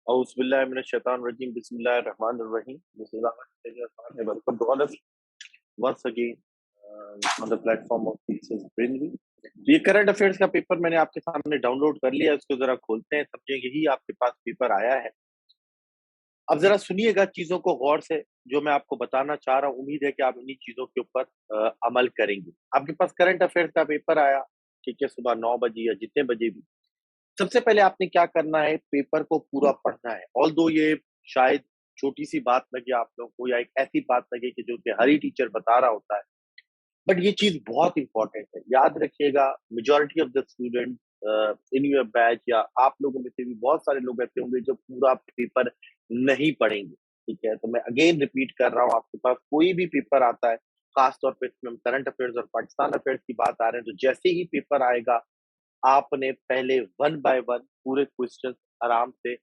Auzubillahi minash-shaitanir-rajim. Bismillahir-rahmanir-rahim. This is Ahmad Sajjad and welcome to all of you once again on the platform of Thesis Brainly. ये current affairs का paper मैंने आपके सामने download कर लिया है, उसको जरा खोलते हैं, समझे यही आपके पास पेपर आया है। अब जरा सुनिएगा चीजों को गौर से, जो मैं आपको बताना चाह रहा हूँ। उम्मीद है कि आप इन्हीं चीजों के ऊपर अमल करेंगे। आपके पास करंट अफेयर्स का पेपर आया, ठीक है, सुबह 9 बजे या जितने बजे भी। सबसे पहले आपने क्या करना है, पेपर को पूरा पढ़ना है। ऑल्दो ये शायद छोटी सी बात लगे आप लोगों को, या एक ऐसी बात लगे कि जो कि हर ही टीचर बता रहा होता है, बट ये चीज बहुत इंपॉर्टेंट है। याद रखिएगा, majority of the student in your batch या आप लोगों में से भी बहुत सारे लोग ऐसे होंगे जो पूरा पेपर नहीं पढ़ेंगे। ठीक है, तो मैं अगेन रिपीट कर रहा हूँ, आपके पास कोई भी पेपर आता है, खासतौर पर इसमें हम करंट अफेयर्स और पाकिस्तान अफेयर्स की बात आ रहे हैं, तो जैसे ही पेपर आएगा आपने पहले वन बाय वन पूरे क्वेश्चन आराम से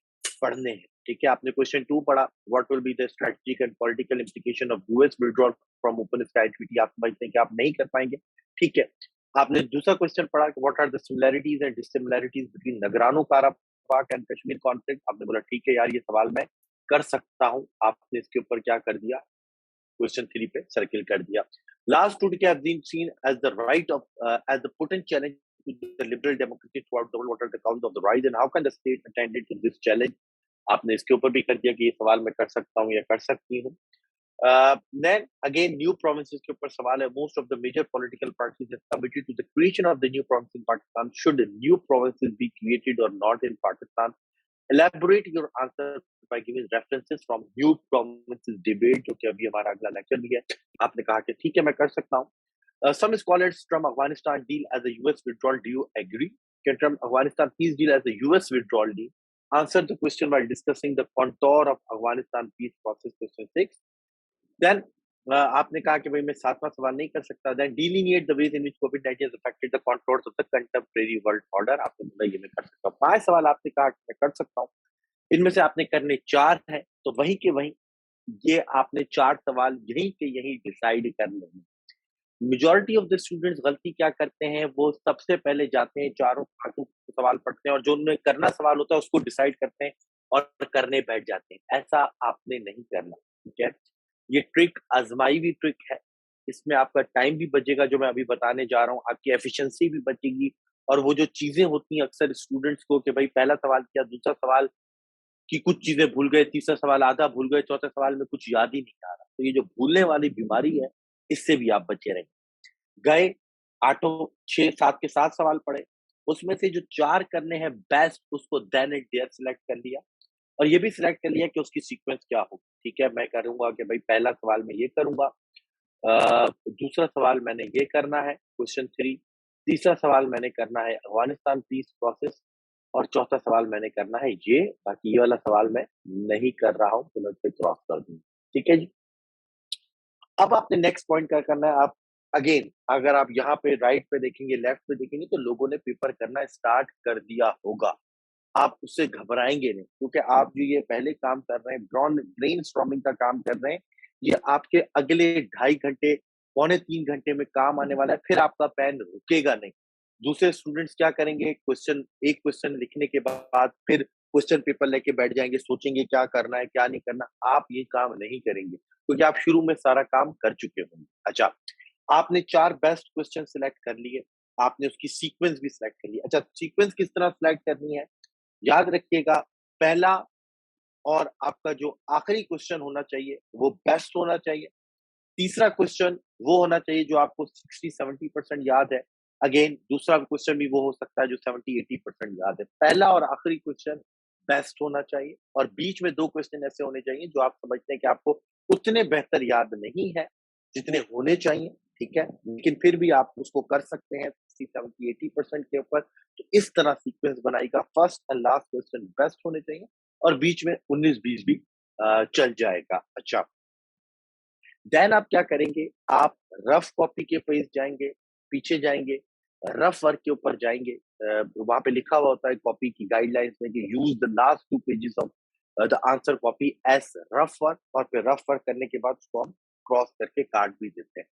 पढ़ने हैं। ठीक है, आपने क्वेश्चन 2 पढ़ा, what will be the strategic and political implication of US withdrawal from open sky treaty. आप समझते हैं कि आप नहीं कर पाएंगे। ठीक है, आपने दूसरा क्वेश्चन पढ़ा कि what are the similarities and dissimilarities between Nagorno Karabakh and Kashmir conflict. आपने बोला ठीक है यार, ये सवाल मैं कर सकता हूँ। आपने इसके ऊपर क्या कर दिया, क्वेश्चन 3 पे सर्किल कर दिया। Last two decades have been seen as the right of as the potent challenge to the liberal democracy throughout the world. What are the causes of the rise and how can the state attend to this challenge? आपने इसके ऊपर भी कर दिया कि ये सवाल मैं कर सकता हूँ या कर सकती हूँ। Then again, new provinces के ऊपर सवाल है। Most of the major political parties have committed to the creation of the new province in Pakistan. Should new provinces be created or not in Pakistan? Elaborate your answer by giving references from new provinces debate, जो कि अभी हमारा अगला lecture भी है। आपने कहा कि ठीक है मैं कर सकता हूँ। Some scholars from Afghanistan deal as a US withdrawal. Do you agree? Can from Afghanistan please deal as a US withdrawal deal? Answer the question while discussing the contour of Afghanistan peace process. Question 6. Then आपने कहा कि भाई मैं 7वां सवाल नहीं कर सकता। Then delineate the ways in which COVID-19 has affected the contours of the contemporary world order. आपने बोला ये मैं कर सकता हूँ। 5 सवाल आपने कहा कि मैं कर सकता हूँ। इनमें से आपने करने 4 हैं, तो वहीं के वहीं ये आपने 4 सवाल यहीं के यहीं डिसाइड कर लेने। मेजॉरिटी ऑफ द स्टूडेंट्स गलती क्या करते हैं, वो सबसे पहले जाते हैं, चारों पांचों सवाल पढ़ते हैं और जो उन्हें करना सवाल होता है उसको डिसाइड करते हैं और करने बैठ जाते हैं। ऐसा आपने नहीं करना। ठीक है, ये ट्रिक आजमाई हुई ट्रिक है। इसमें आपका टाइम भी बचेगा, जो मैं अभी बताने जा रहा हूँ, आपकी एफिशिएंसी भी बचेगी। और वो जो चीजें होती हैं अक्सर स्टूडेंट्स को कि भाई पहला सवाल किया, दूसरा सवाल की कुछ चीजें भूल गए, तीसरा सवाल आधा भूल गए, चौथे सवाल में कुछ याद ही नहीं आ रहा। तो ये जो भूलने वाली बीमारी है, इससे भी आप बचे रहें। गए, आठों 6-7 के 7 सवाल पढ़े, उसमें से जो 4 करने हैं बेस्ट, उसको देन एंड देयर सिलेक्ट कर लिया और ये भी सिलेक्ट कर लिया कि उसकी सीक्वेंस क्या होगी। ठीक है, मैं करूँगा कि भाई पहला सवाल मैं ये करूँगा, दूसरा सवाल मैंने ये करना है, क्वेश्चन 3, तीसरा सवाल मैंने करना है अफ़गानिस्तान पीस प्रोसेस और चौथा सवाल मैंने करना है ये, बाकी ये वाला सवाल मैं नहीं कर रहा हूँ, तो मैं इसे क्रॉस कर दूँगा। ठीक है जी? अब आपने नेक्स्ट पॉइंट क्या करना है, आप अगेन अगर आप यहाँ पे राइट पे देखेंगे, लेफ्ट पे देखेंगे, तो लोगों ने पेपर करना स्टार्ट कर दिया होगा। आप उससे घबराएंगे नहीं, क्योंकि आप जो ये पहले काम कर रहे हैं, ब्रेन स्टॉर्मिंग का काम कर रहे हैं, ये आपके अगले 2.5 घंटे, पौने 3 घंटे में काम आने वाला है। फिर आपका पेन रुकेगा नहीं। दूसरे स्टूडेंट्स क्या करेंगे, एक क्वेश्चन लिखने के बाद फिर क्वेश्चन पेपर लेके बैठ जाएंगे, सोचेंगे क्या करना है क्या नहीं करना। आप ये काम नहीं करेंगे, क्योंकि आप शुरू में सारा काम कर चुके होंगे। अच्छा, आपने 4 बेस्ट क्वेश्चन सिलेक्ट कर लिए, आपने उसकी सीक्वेंस भी सिलेक्ट कर ली। अच्छा, सीक्वेंस किस तरह सिलेक्ट करनी है, याद रखिएगा, पहला और आपका जो आखिरी क्वेश्चन होना चाहिए वो बेस्ट होना चाहिए। तीसरा क्वेश्चन वो होना चाहिए जो आपको 60-70% याद है। अगेन दूसरा क्वेश्चन भी वो हो सकता है जो 70-80% याद है। पहला और आखिरी क्वेश्चन बेस्ट होना चाहिए और बीच में 2 क्वेश्चन ऐसे होने चाहिए जो आप समझते हैं कि आपको उतने बेहतर याद नहीं है जितने होने चाहिए। ठीक है, लेकिन फिर भी आप उसको कर सकते हैं 60-70-80% के ऊपर। तो इस तरह सीक्वेंस बनाएगा, first and last question best होने चाहिए और बीच में 19-20 भी चल जाएगा। अच्छा, देन आप क्या करेंगे, आप रफ कॉपी के पेज जाएंगे, पीछे जाएंगे, रफ वर्क के ऊपर जाएंगे। वहां पे लिखा हुआ होता है कॉपी की गाइडलाइंस में कि use the last 2 pages of the answer copy as rough work, और फिर रफ वर्क करने के बाद उसको हम क्रॉस करके काट भी देते हैं।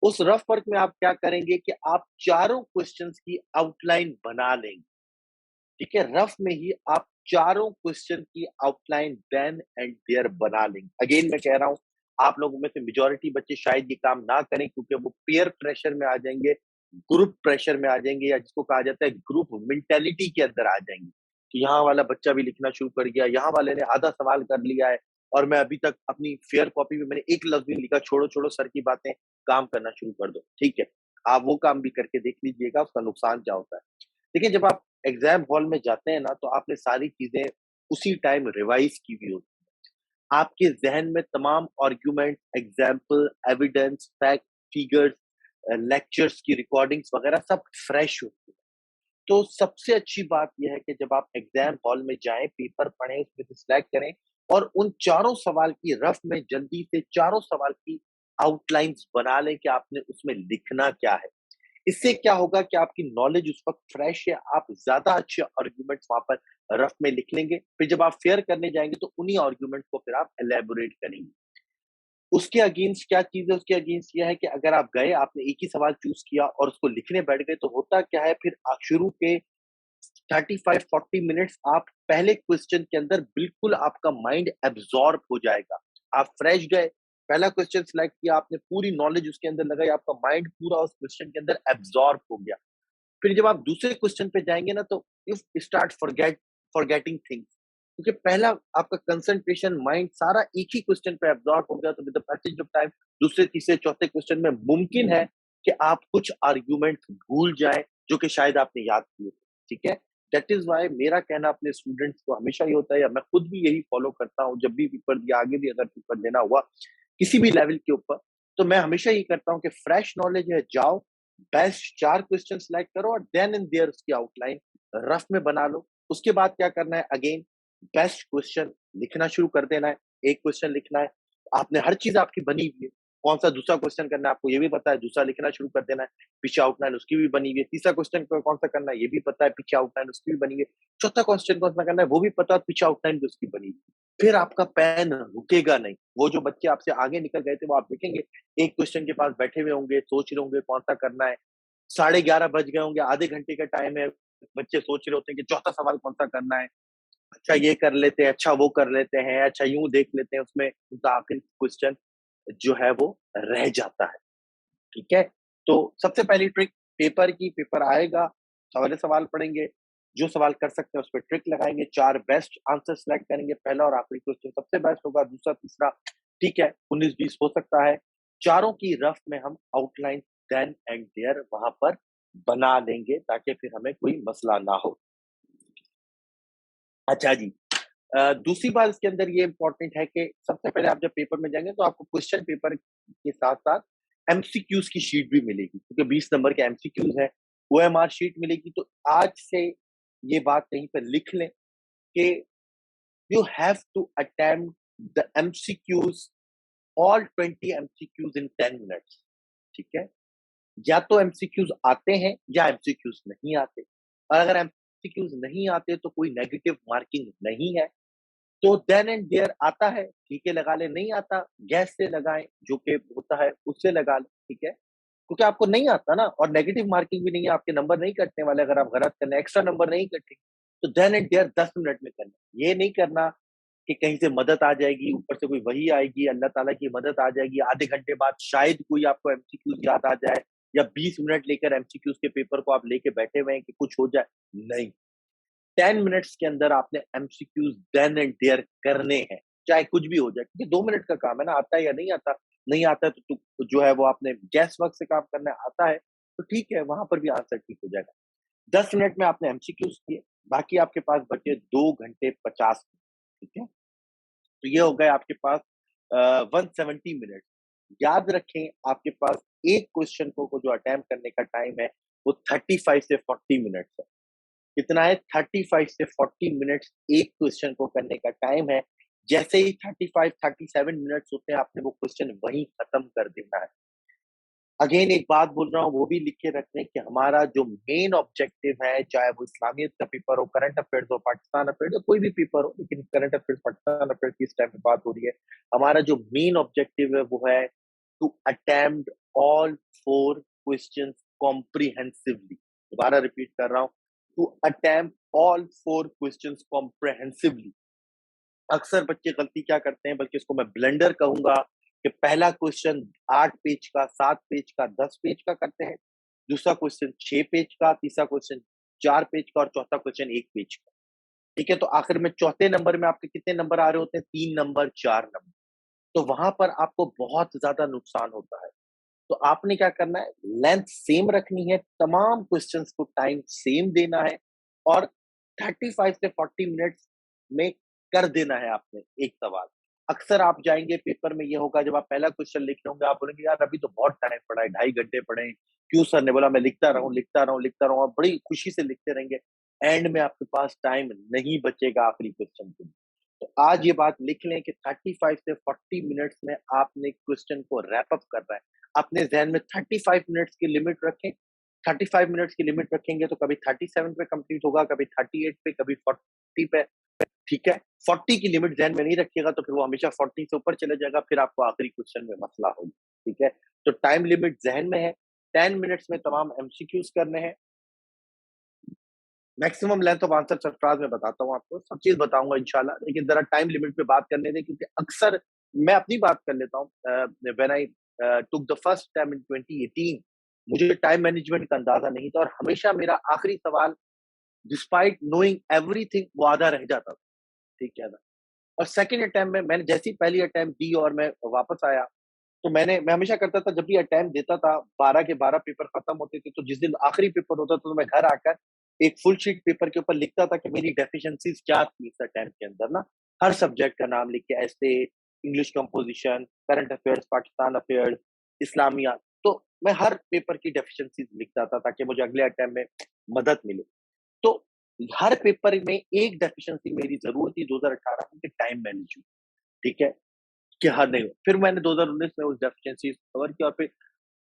उस रफ वर्क में आप क्या करेंगे कि आप चारों क्वेश्चंस की आउटलाइन बना लेंगे। ठीक है, रफ में ही आप चारों क्वेश्चन की आउटलाइन देन एंड देयर बना लेंगे। अगेन मैं कह रहा हूँ, आप लोगों में से मेजॉरिटी बच्चे शायद ये काम ना करें क्योंकि वो पीयर प्रेशर में आ जाएंगे, ग्रुप प्रेशर में आ जाएंगे, या जिसको कहा जाता है ग्रुप मेंटेलिटी के अंदर आ जाएंगे कि यहाँ वाला बच्चा भी लिखना शुरू कर गया, यहाँ वाले ने आधा सवाल कर लिया है और मैं अभी तक अपनी फेयर कॉपी में मैंने एक लफ्ज भी लिखा, छोड़ो छोड़ो सर की बातें, काम करना शुरू कर दो। ठीक है, आप वो काम भी करके देख लीजिएगा उसका नुकसान क्या होता है। देखिए, जब आप एग्जाम हॉल में जाते हैं ना, तो आपने सारी चीजें उसी टाइम रिवाइज की हुई होती है। आपके जहन में तमाम argument, example, evidence, fact, figures, lectures की रिकॉर्डिंग्स वगैरह सब फ्रेश होती है। तो सबसे अच्छी बात यह है कि जब आप एग्जाम हॉल में जाएं, पेपर पढ़ें, उसमें से सिलेक्ट करें और उन चारों सवाल की रफ में जल्दी से चारों सवाल की आउटलाइंस बना लें कि आपने उसमें लिखना क्या है। इससे क्या होगा कि आपकी नॉलेज उस वक्त फ्रेश है, आप ज्यादा अच्छे आर्ग्यूमेंट्स वहां पर रफ में लिख लेंगे। फिर जब आप फेयर करने जाएंगे तो उन्हीं आर्ग्यूमेंट्स को फिर आप एलेबोरेट करेंगे। उसके अगेंस्ट क्या चीज है? उसके अगेंस्ट यह है कि अगर आप गए, आपने एक ही सवाल चूज किया और उसको लिखने बैठ गए, तो होता क्या है फिर शुरू के 35-40 मिनट्स आप पहले क्वेश्चन के अंदर बिल्कुल आपका माइंड एब्जॉर्ब हो जाएगा। आप फ्रेश गए, पहला क्वेश्चन सिलेक्ट किया, आपने पूरी नॉलेज उसके अंदर लगाई, आपका माइंड पूरा उस क्वेश्चन के अंदर एब्जॉर्ब हो गया। फिर जब आप दूसरे क्वेश्चन पे जाएंगे ना, तो यू स्टार्ट फॉरगेटिंग थिंग्स, क्योंकि पहला आपका कंसंट्रेशन माइंड सारा एक ही क्वेश्चन पे एब्जॉर्ब हो गया। तो with the passage of time दूसरे तीसरे चौथे क्वेश्चन में मुमकिन है कि आप कुछ आर्ग्यूमेंट भूल जाए जो कि शायद आपने याद किए थे। ठीक है, दैट इज वाई मेरा कहना अपने स्टूडेंट्स को हमेशा ये होता है, या मैं खुद भी यही फॉलो करता हूँ जब भी पेपर दिया, आगे भी अगर पेपर देना हुआ किसी भी लेवल के ऊपर, तो मैं हमेशा ये करता हूँ कि फ्रेश नॉलेज है, जाओ बेस्ट चार क्वेश्चन सिलेक्ट करो और देन इन देयर उसकी आउटलाइन रफ में बना लो। उसके बाद क्या करना है, अगेन बेस्ट क्वेश्चन लिखना शुरू कर देना है। एक क्वेश्चन लिखना है, आपने हर चीज आपकी बनी हुई है, कौन सा दूसरा क्वेश्चन करना है आपको ये भी पता है, दूसरा लिखना शुरू कर देना है, पीछे आउटलाइन उसकी भी बनी हुई है, तीसरा क्वेश्चन कौन सा करना है ये भी पता है, पीछे आउटलाइन उसकी भी बनी हुई है, चौथा क्वेश्चन कौन सा करना है वो भी पता है, पीछे आउटलाइन भी उसकी बनी हुई है। फिर आपका पेन रुकेगा नहीं। वो जो बच्चे आपसे आगे निकल गए थे वो आप देखेंगे एक क्वेश्चन के पास बैठे हुए होंगे, सोच रहे होंगे कौन सा करना है, 11:30 बज गए होंगे, आधे घंटे का टाइम है, बच्चे सोच रहे होते हैं कि चौथा सवाल कौन सा करना है, अच्छा ये कर लेते हैं, अच्छा वो कर लेते हैं, अच्छा यूं देख लेते हैं, उसमें उनका आखिरी क्वेश्चन जो है वो रह जाता है। ठीक है, तो सबसे पहली ट्रिक पेपर की, पेपर आएगा, सवाल सवाल पढ़ेंगे, जो सवाल कर सकते हैं उस पर ट्रिक लगाएंगे, चार बेस्ट आंसर सेलेक्ट करेंगे, पहला और आखिरी क्वेश्चन सबसे बेस्ट होगा, दूसरा तीसरा ठीक है 19-20 हो सकता है, चारों की रफ में हम आउटलाइन देन एंड देयर वहां पर बना लेंगे ताकि फिर हमें कोई मसला ना हो। अच्छा जी, दूसरी बात इसके अंदर ये इंपॉर्टेंट है कि सबसे पहले आप जब पेपर में जाएंगे तो आपको क्वेश्चन पेपर के साथ साथ एमसीक्यूज की शीट भी मिलेगी, क्योंकि 20 नंबर के एमसीक्यूज है, ओएमआर शीट मिलेगी। तो आज से ये बात कहीं पर लिख लें कि you have to attempt the MCQs, all 20 MCQs in 10 minutes. ठीक है, या तो एमसीक्यूज आते हैं या एमसीक्यूज नहीं आते, और अगर एमसीक्यूज नहीं आते तो कोई नेगेटिव मार्किंग नहीं है। तो देन एंड देयर आता है, ठीक है लगा ले, नहीं आता गैस से लगाएं, जो कि होता है उससे लगा ले। ठीक है, क्योंकि आपको नहीं आता ना, और नेगेटिव मार्किंग भी नहीं है, आपके नंबर नहीं कटने वाले अगर आप गलत करना, एक्स्ट्रा नंबर नहीं कटेंगे। तो देन एंड देयर 10 मिनट में करना, ये नहीं करना कि कहीं से मदद आ जाएगी, ऊपर से कोई वही आएगी, अल्लाह ताला की मदद आ जाएगी, आधे घंटे बाद शायद कोई आपको एमसीक्यूज याद आ जाए, या 20 मिनट लेकर एमसीक्यूज के पेपर को आप लेके बैठे हुए हैं कि कुछ हो जाए। नहीं, 10 मिनट्स के अंदर आपने एमसीक्यूज देन एंड देयर करने हैं, चाहे कुछ भी हो जाए, क्योंकि 2 मिनट का काम है ना, आता है या नहीं आता, नहीं आता है तो जो है वो आपने गैस वर्क से काम करना है, आता है तो ठीक है, वहां पर भी आंसर ठीक हो जाएगा। 10 मिनट में आपने एमसीक्यूज किए, बाकी आपके पास बचे 2 घंटे 50 मिनट। ठीक है, तो ये हो गए आपके पास 170 मिनट। याद रखें, आपके पास एक क्वेश्चन को जो अटेम्प्ट करने का टाइम है वो 35 से 40 मिनट है। कितना है? 35 से 40 मिनट्स एक क्वेश्चन को करने का टाइम है। जैसे ही 35-37 मिनट्स होते हैं, आपने वो क्वेश्चन वहीं खत्म कर देना है। अगेन एक बात बोल रहा हूँ, वो भी लिख के रख लें कि हमारा जो मेन ऑब्जेक्टिव है, चाहे वो इस्लामियत का पेपर हो, करंट अफेयर्स हो, पाकिस्तान अफेयर्स हो, कोई भी पेपर हो, लेकिन करंट अफेयर्स पाकिस्तान अफेयर्स की इस टाइम पे बात हो रही है। हमारा जो मेन ऑब्जेक्टिव है वो है to attempt all 4 questions comprehensively. दोबारा रिपीट कर रहा हूँ, to attempt all 4 questions comprehensively. अक्सर बच्चे गलती क्या करते हैं, बल्कि इसको मैं ब्लंडर कहूंगा कि पहला क्वेश्चन 8 पेज का, 7 पेज का, 10 पेज का करते हैं, दूसरा क्वेश्चन 6 पेज का, तीसरा क्वेश्चन 4 पेज का और चौथा क्वेश्चन 1 पेज का। ठीक है, तो आखिर में चौथे नंबर में आपके कितने नंबर आ रहे होते हैं? 3 नंबर, 4 नंबर। तो वहां पर आपको बहुत ज्यादा नुकसान होता है। तो आपने क्या करना है, लेंथ सेम रखनी है, तमाम क्वेश्चंस को टाइम सेम देना है और 35 से 40 मिनट्स में कर देना है आपने एक सवाल। अक्सर आप जाएंगे पेपर में, ये होगा जब आप पहला क्वेश्चन लिख रहे होंगे, आप बोलेंगे यार अभी तो बहुत टाइम पड़ा है, 2.5 घंटे पड़े हैं, क्यों सर ने बोला मैं लिखता रहूं लिखता रहूं लिखता रहूं, आप बड़ी खुशी से लिखते रहेंगे, एंड में आपके पास टाइम नहीं बचेगा आखिरी क्वेश्चन के लिए। तो आज ये बात लिख लें कि 35 से 40 मिनट्स में आपने क्वेश्चन को रैप अप करना है। अपने जहन में 35 मिनट्स की लिमिट रखें। 35 मिनट्स की लिमिट रखेंगे तो कभी 37 पे कंप्लीट होगा, कभी 38 पे, कभी 40 पे। ठीक है, 40 की लिमिट जहन में नहीं रखिएगा तो फिर वो हमेशा 40 से ऊपर चले जाएगा, फिर आपको आखिरी क्वेश्चन में मसला होगा। ठीक है, तो टाइम लिमिट जहन में है, 10 मिनट्स में तमाम एमसीक्यूज करने हैं। Maximum length of answer Sarfaraz में बताता हूँ आपको, सब चीज बताऊंगा इंशाल्लाह, लेकिन जरा टाइम लिमिट पे बात करने दें, क्योंकि अक्सर मैं अपनी बात कर लेता हूँ। When I took the first time in 2018, मुझे टाइम मैनेजमेंट का अंदाजा नहीं था और हमेशा मेरा आखिरी सवाल डिस्पाइट नोइंग एवरीथिंग वो आधा रह जाता था। ठीक है ना, और सेकंड अटेम्प्ट में मैंने जैसी पहली अटेम्प्ट दी और मैं वापस आया, तो मैं हमेशा करता था, जब भी अटेम्प्ट देता था 12 के 12 पेपर खत्म होते थे, तो जिस दिन आखिरी पेपर होता था तो मैं घर आकर एक फुल शीट पेपर के ऊपर लिखता था कि मेरी डेफिशिएंसीज क्या थी इस अटेम्प्ट के अंदर ना, हर सब्जेक्ट का नाम लिख के, ऐसे, English composition, current affairs, Pakistan affairs, Islamia. तो मैं हर पेपर की डेफिशिएंसीज लिखता था ताकि मुझे अगले अटेम्प्ट में मदद मिले। तो हर पेपर में एक डेफिशिएंसी मेरी जरूर थी 2018 में, कि टाइम मैनेजमेंट। ठीक है, कि हाँ नहीं, फिर मैंने 2019 में उस डेफिशिएंसी कवर किया और फिर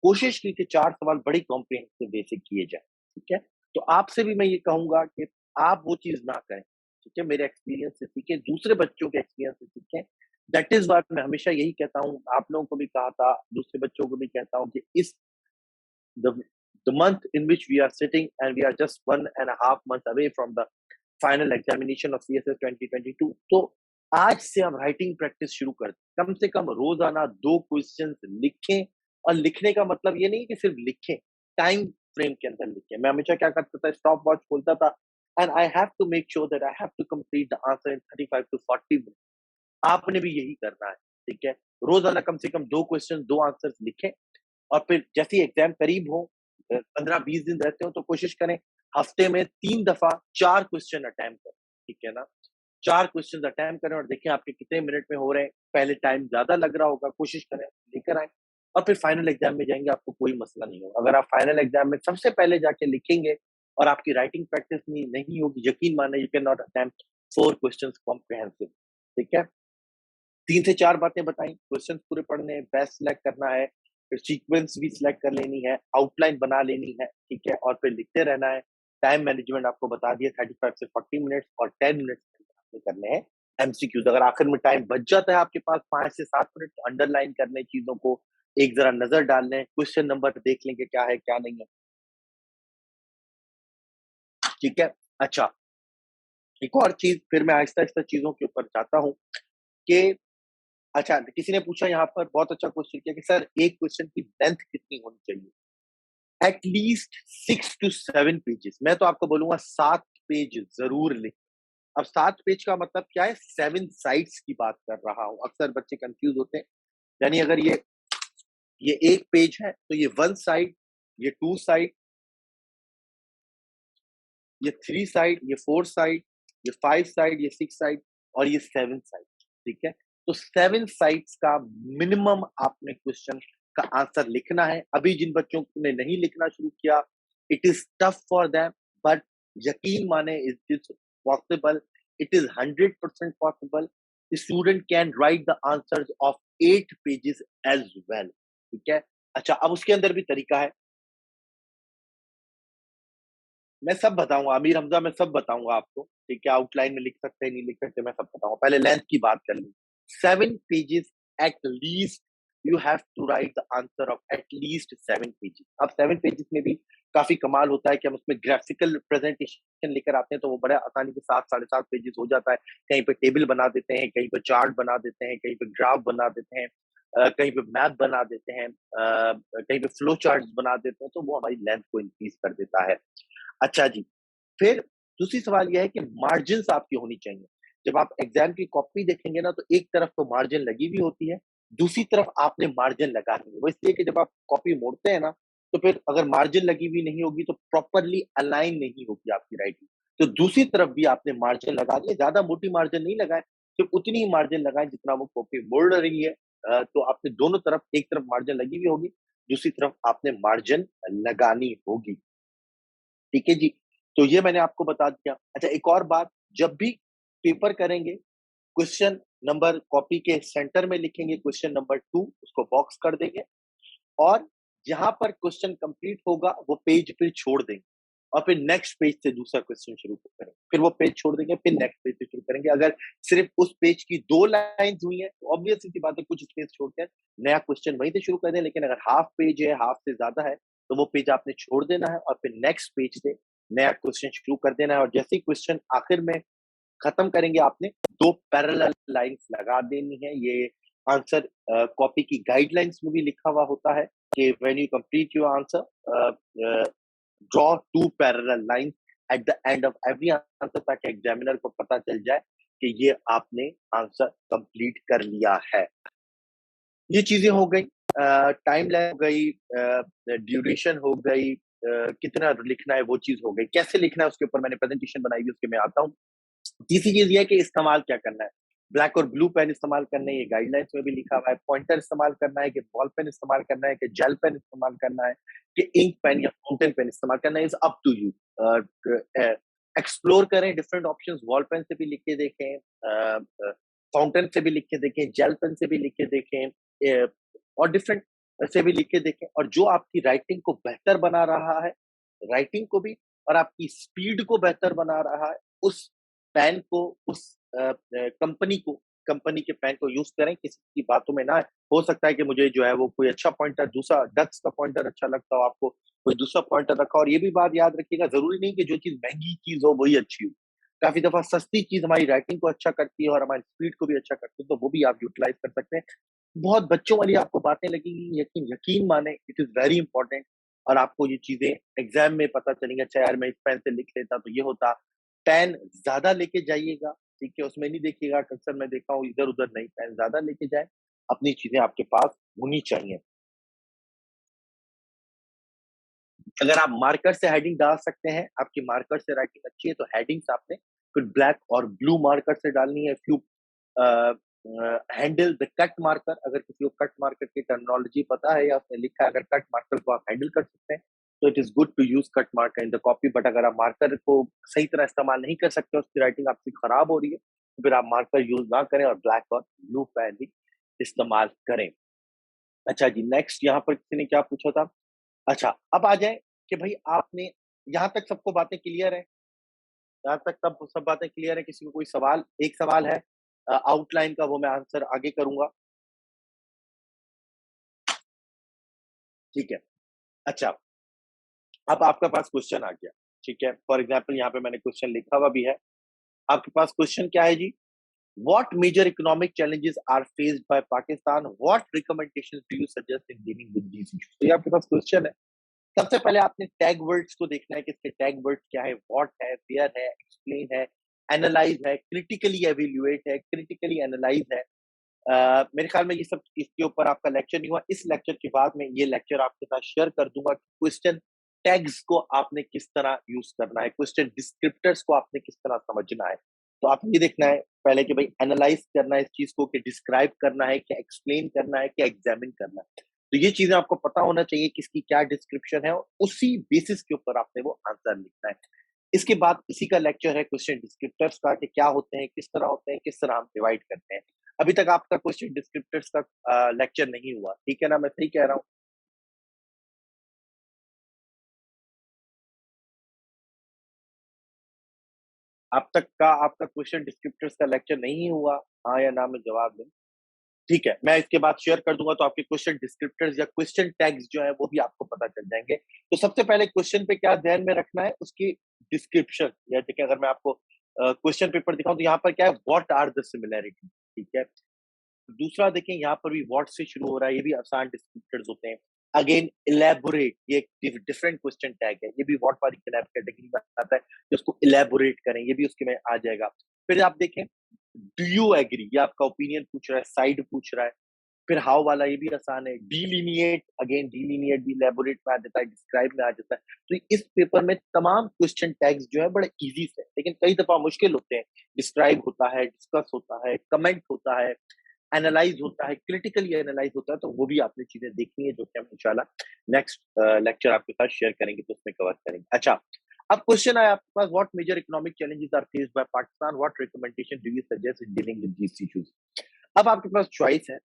कोशिश की कि 4 सवाल बड़ी कॉम्प्रिहेंसिव वे से किए जाए। ठीक है, तो आपसे भी मैं ये कहूंगा कि आप वो चीज ना करें। ठीक है, मेरे एक्सपीरियंस से सीखें, दूसरे बच्चों के एक्सपीरियंस से सीखें। दैट इज व्हाट मैं हमेशा यही कहता हूँ, आप लोगों को भी कहा था, दूसरे बच्चों को भी कहता हूँ कि इस the the month in which we are sitting, and we are just 1.5 months away from the final examination of CSS 2022। तो आज से हम राइटिंग प्रैक्टिस शुरू कर, कम से कम रोजाना 2 क्वेश्चंस लिखें। और लिखने का मतलब ये नहीं कि सिर्फ लिखें, टाइम फ्रेम के अंदर लिखें। मैं हमेशा क्या करता था, स्टॉप वॉच खोलता था, and I have to make sure that I have to complete the answer in 35 to 40 minute. आपने भी यही करना है। ठीक है, रोजाना कम से कम 2 क्वेश्चन, 2 आंसर्स लिखें। और फिर जैसे ही एग्जाम करीब हो, 15-20 दिन रहते हो, तो कोशिश करें हफ्ते में 3 दफा 4 क्वेश्चन अटेम्प्ट करें। ठीक है ना, 4 क्वेश्चन अटेम्प्ट करें और देखें आपके कितने मिनट में हो रहे हैं। पहले टाइम ज्यादा लग रहा होगा, कोशिश करें लेकर आए, और फिर फाइनल एग्जाम में जाएंगे, आपको कोई मसला नहीं होगा। अगर आप फाइनल एग्जाम में सबसे पहले जाके लिखेंगे और आपकी राइटिंग प्रैक्टिस नहीं होगी, यकीन माने you can not attempt 4 question comprehensive. ठीक है, 3 से 4 बातें बताई, क्वेश्चन पूरे पढ़ने हैं, बेस्ट सिलेक्ट करना है, फिर सीक्वेंस भी सिलेक्ट कर लेनी है, आउटलाइन बना लेनी है। ठीक है, और फिर लिखते रहना है। टाइम मैनेजमेंट आपको बता दिया, 35 से 40 मिनट्स और 10 मिनट्स आपने करने हैं एमसीक्यूज। अगर आखिर में टाइम बच जाता है आपके पास 5 से 7 मिनट, तो अंडरलाइन करने चीजों को, एक जरा नजर डाल लें, क्वेश्चन नंबर देख लेंगे क्या है क्या नहीं है। ठीक है, अच्छा, एक और चीज, फिर मैं आहिस्ता आहिस्ता चीजों के ऊपर जाता हूँ कि अच्छा, किसी ने पूछा यहाँ पर, बहुत अच्छा क्वेश्चन किया कि सर एक क्वेश्चन की लेंथ कितनी होनी चाहिए? At least 6 to 7 pages. मैं तो आपको बोलूंगा 7 पेज जरूर लिख। अब 7 पेज का मतलब क्या है? 7 साइड्स की बात कर रहा हूँ। अक्सर बच्चे कंफ्यूज होते हैं, यानी अगर ये एक पेज है तो ये 1 साइड, ये 2 साइड, ये 3 साइड, ये 4 साइड, ये 5 साइड, ये 6 साइड और ये 7 साइड। ठीक है, तो 7 साइड्स का मिनिमम आपने क्वेश्चन का आंसर लिखना है। अभी जिन बच्चों ने नहीं लिखना शुरू किया, it is tough for them, but यकीन माने it is possible, it is 100% possible. Student can write the answers of 8 pages as well. ठीक है, अच्छा, अब उसके अंदर भी तरीका है, मैं सब बताऊंगा, अमीर हमजा, मैं सब बताऊंगा आपको। ठीक है, आउटलाइन में लिख सकते हैं, नहीं लिख सकते, मैं सब बताऊंगा। पहले लेंथ की बात कर ली, 7 pages at least you have to write the answer of at least 7 pages. अब 7 पेजेस में भी काफी कमाल होता है कि हम उसमें ग्राफिकल प्रेजेंटेशन लेकर आते हैं तो वो बड़ा आसानी से 7 साढ़े 7 पेजेस हो जाता है। कहीं पे टेबल बना देते हैं, कहीं पे चार्ट बना देते हैं, कहीं पे ग्राफ बना देते हैं, कहीं पे मैप बना देते हैं, कहीं पे फ्लो चार्ट बना देते हैं, तो वो हमारी लेंथ को इंक्रीज कर देता है। अच्छा जी, फिर दूसरी सवाल यह है कि मार्जिन आपकी होनी चाहिए। जब आप एग्जाम की कॉपी देखेंगे ना, तो एक तरफ तो मार्जिन लगी हुई होती है, दूसरी तरफ आपने मार्जिन लगानी है। वो इसलिए कि जब आप कॉपी मोड़ते हैं ना, तो फिर अगर मार्जिन लगी हुई नहीं होगी तो प्रॉपरली अलाइन नहीं होगी आपकी राइटिंग। तो दूसरी तरफ भी आपने मार्जिन लगा दिए, ज्यादा मोटी मार्जिन नहीं लगाए, सिर्फ उतनी ही मार्जिन लगाए जितना वो कॉपी मोड़ रही है। तो आपने दोनों तरफ, एक तरफ मार्जिन लगी हुई होगी, दूसरी तरफ आपने मार्जिन लगानी होगी। ठीक है जी। तो ये मैंने आपको बता दिया। अच्छा, एक और बात, जब भी पेपर करेंगे, क्वेश्चन नंबर कॉपी के सेंटर में लिखेंगे, क्वेश्चन नंबर 2 उसको बॉक्स कर देंगे, और जहां पर क्वेश्चन कंप्लीट होगा वो पेज फिर छोड़ देंगे, और फिर नेक्स्ट पेज से दूसरा क्वेश्चन शुरू करेंगे, फिर वो पेज छोड़ देंगे, फिर नेक्स्ट पेज से शुरू करेंगे। अगर सिर्फ उस पेज की 2 लाइन हुई है तो ऑब्वियस सी बात है, कुछ स्पेस छोड़कर नया क्वेश्चन वहीं से शुरू कर दें। लेकिन अगर हाफ पेज है, हाफ से ज्यादा है, तो वो पेज आपने छोड़ देना है और फिर नेक्स्ट पेज से नया क्वेश्चन शुरू कर देना है। और जैसे ही क्वेश्चन आखिर में खत्म करेंगे, आपने 2 पैरेलल लाइंस लगा देनी है। ये आंसर कॉपी की गाइडलाइंस में भी लिखा हुआ होता है कि when you complete your answer, draw 2 parallel lines at the end of every answer, ताकि एग्जामिनर को पता चल जाए कि ये आपने आंसर कंप्लीट कर लिया है। ये चीजें हो गई, टाइम लाइन हो गई, ड्यूरेशन हो गई, कितना लिखना है वो चीज हो गई। कैसे लिखना है उसके ऊपर मैंने प्रेजेंटेशन बनाई है, उसके मैं आता हूँ। तीसरी चीज ये है कि इस्तेमाल क्या करना है। ब्लैक और ब्लू पेन इस्तेमाल करना है, ये गाइडलाइंस में भी लिखा हुआ है। पॉइंटर इस्तेमाल करना है कि बॉल पेन इस्तेमाल करना है कि जेल पेन इस्तेमाल करना है कि इंक पेन या फाउंटेन पेन इस्तेमाल करना है, is up to you. Explore करें डिफरेंट ऑप्शंस, बॉल पेन से भी लिख के देखें, फाउंटेन से भी लिख के देखें, जेल पेन से भी लिख के देखें, और डिफरेंट से भी लिख के देखें। और जो आपकी राइटिंग को बेहतर बना रहा है, राइटिंग को भी और आपकी स्पीड को बेहतर बना रहा है, उस पेन को, उस कंपनी को, कंपनी के पेन को यूज करें, किसी की बातों में ना आए। हो सकता है कि मुझे जो है वो कोई अच्छा पॉइंटर, दूसरा डक्स का पॉइंटर अच्छा लगता हो, आपको कोई दूसरा पॉइंटर रखा। और ये भी बात याद रखिएगा, जरूरी नहीं कि जो चीज महंगी चीज हो वही अच्छी हो। काफी दफा सस्ती चीज हमारी राइटिंग को अच्छा करती है और हमारी स्पीड को भी अच्छा करती है, तो वो भी आप यूटिलाइज कर सकते हैं। बहुत बच्चों वाली आपको बातें लगेंगी, लेकिन यकीन माने इट इज वेरी इंपॉर्टेंट। और आपको ये चीजें एग्जाम में पता चलेंगे, अच्छा यार मैं इस पेन से लिख लेता तो ये होता। पेन ज्यादा लेके जाइएगा, ठीक है, उसमें नहीं देखिएगा। अक्सर मैं देखा हूँ इधर उधर, नहीं, पेन ज्यादा लेके जाए, अपनी चीजें आपके पास होनी चाहिए। अगर आप मार्कर से हेडिंग डाल सकते हैं, आपकी मार्कर से राइटिंग अच्छी है, तो हेडिंग्स आपने फिर ब्लैक और ब्लू मार्कर से डालनी है। Few handle the cut marker, अगर किसी को कट मार्कर की टर्मिनोलॉजी पता है या उसने लिखा है, अगर कट मार्कर को आप हैंडल कर सकते हैं, तो it is good to use cut marker in the copy. But अगर आप मार्कर को सही तरह इस्तेमाल नहीं कर सकते, उसकी राइटिंग आपकी खराब हो रही है, तो फिर आप मार्कर यूज ना करें और ब्लैक और ब्लू पेन ही इस्तेमाल करें। अच्छा जी, नेक्स्ट यहाँ पर किसी ने क्या पूछा था। अच्छा, अब आ जाए कि भाई आपने, यहाँ तक सबको बातें क्लियर है, यहाँ तक सब बातें क्लियर है। किसी को कोई सवाल, एक सवाल है आउटलाइन का, वो मैं आंसर आगे करूंगा। ठीक है। अच्छा, अब आपका पास क्वेश्चन आ गया, ठीक है। फॉर एग्जाम्पल यहाँ पे मैंने क्वेश्चन लिखा हुआ भी है। आपके पास क्वेश्चन क्या है जी? What major economic challenges are faced by Pakistan? What recommendations do you suggest in dealing with these issues? तो ये आपके पास क्वेश्चन है। सबसे पहले आपने टैग वर्ड्स को देखना है कि इसके टैग वर्ड्स क्या है। व्हाट है, वेयर है, एक्सप्लेन है, एनालाइज है, क्रिटिकली एवेल्युएट है, क्रिटिकली एनालाइज है। मेरे ख्याल में ये सब इसके ऊपर आपका लेक्चर नहीं हुआ। इस लेक्चर के बाद में ये लेक्चर आपके साथ शेयर कर दूंगा कि क्वेश्चन टैग्स को आपने किस तरह यूज करना है, क्वेश्चन डिस्क्रिप्टर्स को आपने किस तरह समझना है। तो आपने ये देखना है पहले कि भाई एनालाइज करना है इस चीज को, कि डिस्क्राइब करना है, क्या एक्सप्लेन करना है, क्या एग्जामिन करना है। तो ये चीजें आपको पता होना चाहिए किसकी क्या डिस्क्रिप्शन है, और उसी बेसिस के ऊपर आपने वो आंसर लिखना है। इसके बाद इसी का लेक्चर है क्वेश्चन डिस्क्रिप्टर्स का, कि क्या होते हैं, किस तरह होते हैं, किस तरह हम डिवाइड करते हैं। अभी तक आपका क्वेश्चन डिस्क्रिप्टर्स का लेक्चर नहीं हुआ, ठीक है ना? मैं सही कह रहा हूँ? अब तक का आपका क्वेश्चन डिस्क्रिप्टर्स का लेक्चर नहीं हुआ, हाँ या ना में जवाब दें। ठीक है, मैं इसके बाद शेयर कर दूंगा तो आपके क्वेश्चन डिस्क्रिप्टर्स या क्वेश्चन टैग्स जो है वो भी आपको पता चल जाएंगे। तो सबसे पहले क्वेश्चन पे क्या ध्यान में रखना है, उसकी डिस्क्रिप्शन। या देखिए, अगर मैं आपको क्वेश्चन पेपर दिखाऊं तो यहाँ पर क्या है, व्हाट आर द सिमिलैरिटी। ठीक है, दूसरा देखें, यहाँ पर भी व्हाट से शुरू हो रहा है, ये भी आसान डिस्क्रिप्टर्स होते हैं। अगेन इलेबोरेट, ये डिफरेंट क्वेश्चन टैग है, ये भी व्हाट वाली कैटेगरी में आता है, जिसको इलेबोरेट करें, ये भी उसके में आ जाएगा। फिर आप देखें, डू यू एग्री, ये आपका ओपिनियन पूछ रहा है, साइड पूछ रहा है। फिर हाउ वाला, ये भी आसान है। डीलिनिएट, अगेन डीलिनिएट भी इलेबोरेट में आ जाता है, डिस्क्राइब में आ जाता है। तो इस पेपर में तमाम क्वेश्चन टैग्स जो है बड़े इजी से, लेकिन कई दफा मुश्किल होते हैं। डिस्क्राइब होता है, डिस्कस होता है, कमेंट होता है, एनालाइज होता है, क्रिटिकली एनालाइज होता है। तो वो भी आपने चीजें देखनी है, जो कि हम इंशाल्लाह नेक्स्ट लेक्चर आपके साथ शेयर करेंगे, तो उसमें कवर करेंगे। अच्छा, अब क्वेश्चन आया आपके पास, what major economic challenges are faced by Pakistan, what recommendation do you suggest in dealing with these issues. अब आपके पास चॉइस है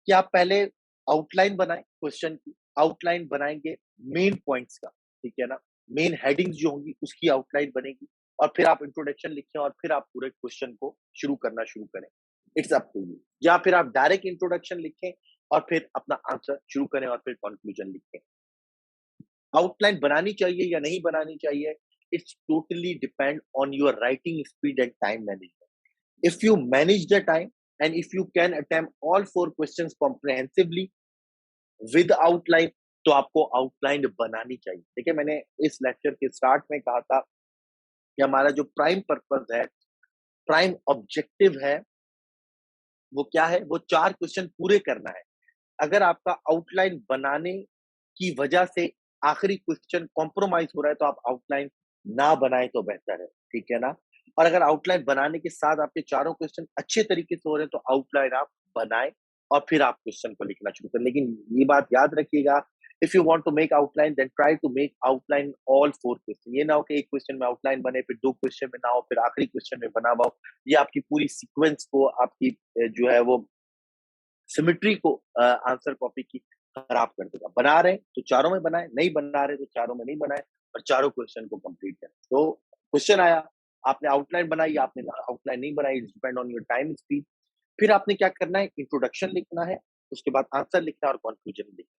कि आप पहले आउटलाइन बनाएं, क्वेश्चन की आउटलाइन बनाएंगे, मेन पॉइंट्स का, ठीक है ना, मेन हेडिंग्स जो होंगी उसकी आउटलाइन बनेगी, और फिर आप इंट्रोडक्शन लिखें, और फिर आप पूरे क्वेश्चन को शुरू करना शुरू करें। It's up to you. या फिर आप डायरेक्ट इंट्रोडक्शन लिखें और फिर अपना आंसर शुरू करें और फिर कंक्लूजन लिखें। आउटलाइन बनानी चाहिए या नहीं बनानी चाहिए, it's totally depend on your writing speed and time management. If you manage the time and if you can attempt all four questions comprehensively with outline, तो आपको आउटलाइन बनानी चाहिए। देखिए, मैंने इस लेक्चर के स्टार्ट में कहा था कि हमारा जो प्राइम पर्पस है, प्राइम ऑब्जेक्टिव है, वो क्या है, वो चार क्वेश्चन पूरे करना है। अगर आपका आउटलाइन बनाने की वजह से आखिरी क्वेश्चन कॉम्प्रोमाइज हो रहा है, तो आप आउटलाइन ना बनाए तो बेहतर है, ठीक है ना। और अगर आउटलाइन बनाने के साथ आपके चारों क्वेश्चन अच्छे तरीके से हो रहे हैं, तो आउटलाइन आप बनाएं और फिर आप क्वेश्चन को लिखना शुरू करें। लेकिन ये बात याद रखिएगा, if you want to make outline, then try to make outline all four question. ये ना हो कि एक क्वेश्चन में आउटलाइन बने, फिर दो क्वेश्चन में ना हो, फिर आखिरी क्वेश्चन में बना हुआ हो। ये आपकी पूरी सीक्वेंस को, आपकी जो है वो सिमेट्री को, आंसर कॉपी की खराब कर देगा। बना रहे हैं तो चारों में बनाए, नहीं बना रहे तो चारों में नहीं बनाए, और चारों क्वेश्चन को कंप्लीट करें। तो क्वेश्चन आया, आपने आउटलाइन बनाई, आपने आउटलाइन नहीं बनाई, depend on your time speed. फिर आपने क्या करना है, इंट्रोडक्शन लिखना है, उसके बाद आंसर लिखना है और कंक्लूजन लिखना है।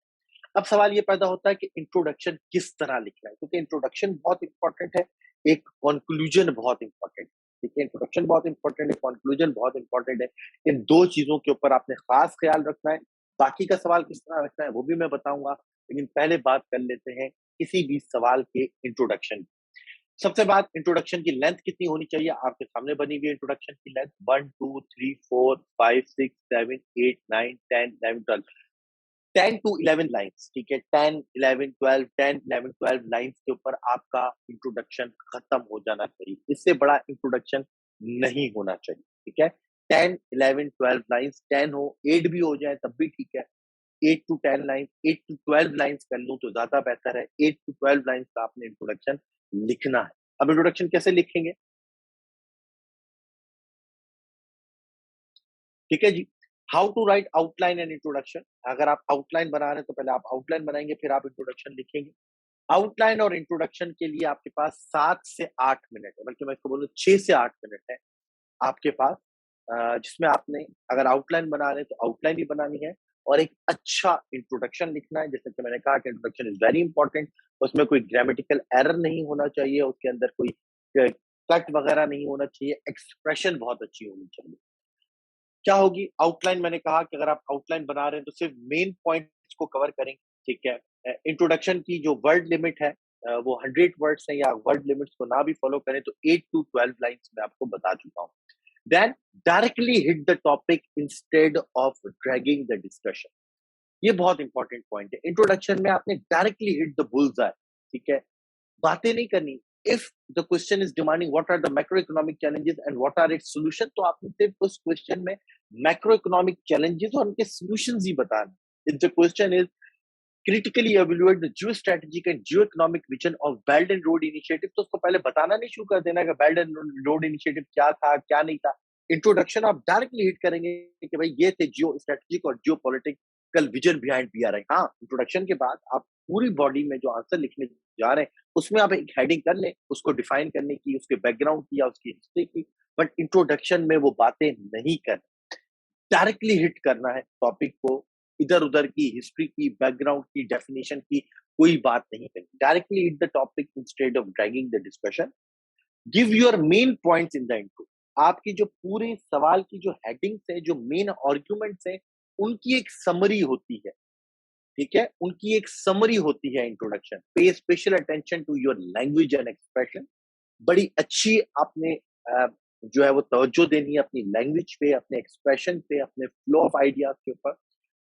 अब सवाल ये पैदा होता है कि इंट्रोडक्शन किस तरह लिखना है, क्योंकि इंट्रोडक्शन बहुत इंपॉर्टेंट है, एक कंक्लूजन बहुत इंपॉर्टेंट है। ठीक है, इंट्रोडक्शन बहुत इंपॉर्टेंट है, कंक्लूजन बहुत इंपॉर्टेंट है। इन दो चीजों के ऊपर आपने खास ख्याल रखना है। बाकी का सवाल किस तरह रखना है वो भी मैं बताऊंगा, लेकिन पहले बात कर लेते हैं किसी भी सवाल के इंट्रोडक्शन। सबसे बात, इंट्रोडक्शन की लेंथ कितनी होनी चाहिए, आपके सामने बनी हुई इंट्रोडक्शन की लेंथ 1 2 3 4 5 6 7 8 9 10 11 12 10 to 11 लाइन्स, ठीक है। 10 11 12 लाइन्स के ऊपर आपका इंट्रोडक्शन खत्म हो जाना चाहिए, इससे बड़ा इंट्रोडक्शन नहीं होना चाहिए, ठीक है। 10 11 12 लाइन्स, 10 हो 8 भी हो जाए तब भी ठीक है। 8 to 10 लाइन्स, 8 to 12 लाइन्स कर लूं तो ज्यादा बेहतर है। 8 to 12 लाइन्स का आपने इंट्रोडक्शन लिखना है। अब इंट्रोडक्शन कैसे लिखेंगे, ठीक है जी। How to write outline and introduction. अगर आप आउटलाइन बना रहे हैं तो पहले आप आउटलाइन बनाएंगे, फिर आप इंट्रोडक्शन लिखेंगे। आउटलाइन और इंट्रोडक्शन के लिए आपके पास 7 से 8 मिनट है, बल्कि मैं इसको बोलूँ 6 से 8 मिनट है आपके पास, जिसमें आपने अगर आउटलाइन बना रहे हैं तो आउटलाइन भी बनानी है और एक अच्छा इंट्रोडक्शन लिखना है। जैसे कि मैंने कहा कि इंट्रोडक्शन इज वेरी इंपॉर्टेंट, उसमें कोई ग्रामेटिकल एरर नहीं होना चाहिए, उसके अंदर कोई कट वगैरह नहीं होना चाहिए, एक्सप्रेशन बहुत अच्छी होनी चाहिए। क्या होगी आउटलाइन, मैंने कहा कि अगर आप आउटलाइन बना रहे हैं तो सिर्फ मेन पॉइंट्स को कवर करेंगे, ठीक है। इंट्रोडक्शन की जो वर्ड लिमिट है, वो 100 वर्ड्स है, या वर्ड लिमिट्स को ना भी फॉलो करें तो 8 to 12 लाइन्स में आपको बता चुका हूँ। Then directly hit the topic instead of dragging the discussion. ये बहुत इंपॉर्टेंट पॉइंट है। इंट्रोडक्शन में आपने directly hit the bullseye, ठीक है, बातें नहीं करनी। If the question is demanding what are the macro economic challenges and what are its solution, तो आपने सिर्फ उस क्वेश्चन में मैक्रो इकोनॉमिक चैलेंजेस और उनके सॉल्यूशंस ही बताने। If the question is critically evaluate the geostrategic and geoeconomic vision of Belt and Road Initiative, तो उसको पहले बताना नहीं शुरू कर देना कि बेल्ट एंड रोड इनिशिएटिव क्या था क्या नहीं था। इंट्रोडक्शन आप डायरेक्टली हिट करेंगे कि भाई ये थे जियो स्ट्रेटेजिक और जियो पॉलिटिकल विजन बिहाइंड बीआरआई। हाँ, इंट्रोडक्शन के बाद आप पूरी बॉडी में जो आंसर लिखने जा रहे हैं उसमें आप एक हेडिंग कर लें, उसको डिफाइन करने की, उसके बैकग्राउंड की या उसकी हिस्ट्री की, बट इंट्रोडक्शन में वो बातें नहीं करनी। डायरेक्टली हिट करना है टॉपिक को, इधर उधर की हिस्ट्री की, बैकग्राउंड की, डेफिनेशन की कोई बात नहीं करनी, directly hit the topic instead of dragging the discussion. Give your main points in the intro. आपकी जो पूरे सवाल की जो हेडिंग्स है, जो मेन आर्ग्यूमेंट्स है, उनकी एक समरी होती है, ठीक है, उनकी एक समरी होती है introduction. Pay special attention to your language and expression. बड़ी अच्छी आपने जो है वो तवज्जो देनी है अपनी लैंग्वेज पे, अपने एक्सप्रेशन पे, अपने फ्लो ऑफ आइडियाज के ऊपर।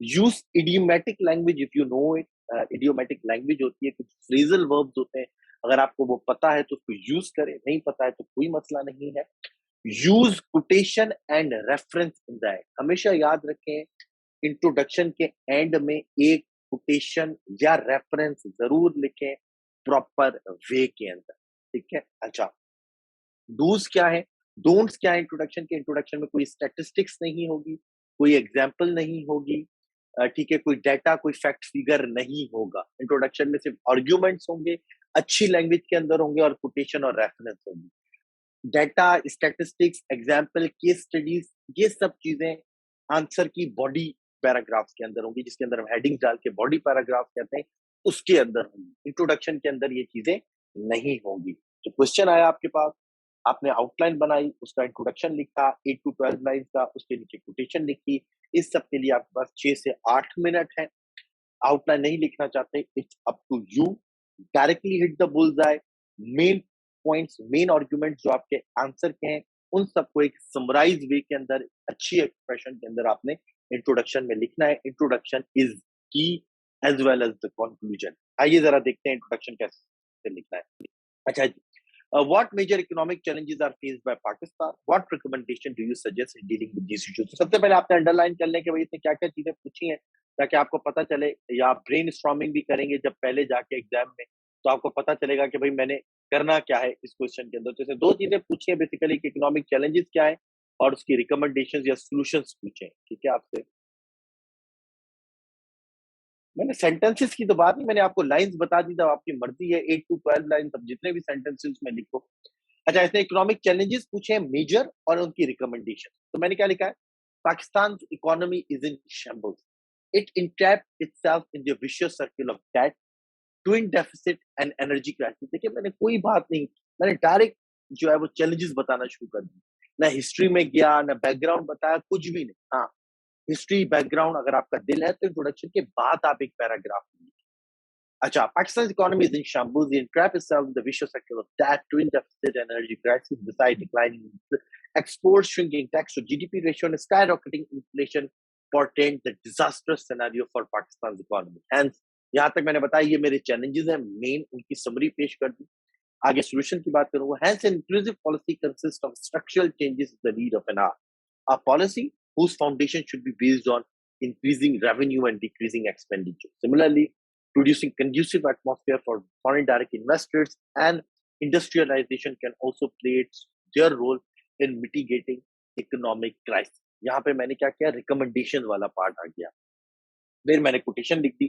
Use idiomatic language if you know it. Idiomatic language होती है, कुछ फ्रेजल वर्ब्स होते हैं, अगर आपको वो पता है तो उसको यूज करें, नहीं पता है तो कोई मसला नहीं है। Use quotation and reference in the end. हमेशा याद रखें, इंट्रोडक्शन के एंड में एक कोटेशन या रेफरेंस जरूर लिखें, प्रॉपर वे के अंदर, ठीक है। अच्छा, डूज क्या है, डोंट्स क्या है इंट्रोडक्शन के? इंट्रोडक्शन में कोई स्टैटिस्टिक्स नहीं होगी, कोई एग्जाम्पल नहीं होगी, ठीक है, कोई डेटा, कोई फैक्ट फिगर नहीं होगा। इंट्रोडक्शन में सिर्फ आर्ग्यूमेंट्स होंगे, अच्छी लैंग्वेज के अंदर होंगे, और कोटेशन और रेफरेंस होगी। Data, statistics, example, case studies, ये सब चीजें आंसर की बॉडी पैराग्राफ के अंदर होंगी, जिसके अंदर हम हेडिंग डाल के बॉडी पैराग्राफ कहते हैं, उसके अंदर होंगी। इंट्रोडक्शन के अंदर ये चीजें नहीं होंगी। तो क्वेश्चन आया आपके पास, आपने आउटलाइन बनाई, उसका इंट्रोडक्शन लिखा 8 to 12 लाइन का, उसके नीचे कोटेशन लिखी। इस सब के लिए आपके पास 6 से 8 मिनट है। आउटलाइन नहीं लिखना चाहते, it's up to you. Directly hit the bullseye. Main points, main argument जो आपके आंसर के हैं, उन सबको एक समराइज वे के अंदर, अच्छी एक्सप्रेशन के अंदर आपने इंट्रोडक्शन में लिखना है। Introduction is key as well as the conclusion. आइए जरा देखते हैं इंट्रोडक्शन कैसे लिखना है। अच्छा, what major economic challenges are faced by Pakistan? What recommendation do you suggest in dealing with these issues? तो सबसे पहले आपने अंडरलाइन कर लें कि भाई इसने क्या क्या चीजें पूछी हैं, ताकि आपको पता चले, या आप ब्रेन स्टॉर्मिंग भी करेंगे जब पहले जाके एग्जाम में, तो आपको पता चलेगा कि भाई मैंने करना क्या है इस क्वेश्चन के अंदर। तो इसे दो चीजें पूछी है बेसिकली, कि इकोनॉमिक चैलेंजेस क्या है, और उसकी रिकमेंडेशन या सोल्यूशंस पूछे, ठीक है आपसे। मैंने सेंटेंसेस की तो बात नहीं, मैंने आपको लाइंस बता दी था, आपकी मर्जी है, 8 to 12 लाइन, अब जितने भी सेंटेंसेस में लिखो। अच्छा, इसने इकोनॉमिक चैलेंजेस पूछे हैं मेजर, और उनकी रिकमेंडेशन। तो मैंने क्या लिखा है, Pakistan economy is in shambles. It entrapped itself in the vicious circle of debt, twin deficit and energy crisis. देखिए, मैंने कोई बात नहीं, मैंने डायरेक्ट जो है वो चैलेंजेस बताना शुरू कर दी। ना हिस्ट्री में गया, ना बैकग्राउंड बताया, कुछ भी नहीं। हाँ, हिस्ट्री बैकग्राउंड अगर आपका दिल है तो इंट्रोडक्शन के बाद आप एक पैराग्राफ लिखिए। अच्छा, Pakistan's economy is in shambles. The entrap itself in the vicious cycle of debt, twin deficit, and energy crisis, besides declining exports, shrinking tax to GDP ratio, and skyrocketing inflation, portend the disastrous scenario for Pakistan's economy. Hence, यहाँ तक मैंने बताया, ये मेरे challenges हैं, main उनकी summary पेश कर दी। आगे solution की बात करूंगा। Hence, an inclusive policy consists of structural changes in the need of an hour. A policy whose foundation should be based on increasing revenue and decreasing expenditure. Similarly, producing conducive atmosphere for foreign direct investors and industrialization can also play their role in mitigating economic crisis. यहाँ पे मैंने क्या किया, recommendation वाला part आ गया। फिर मैंने quotation लिख दी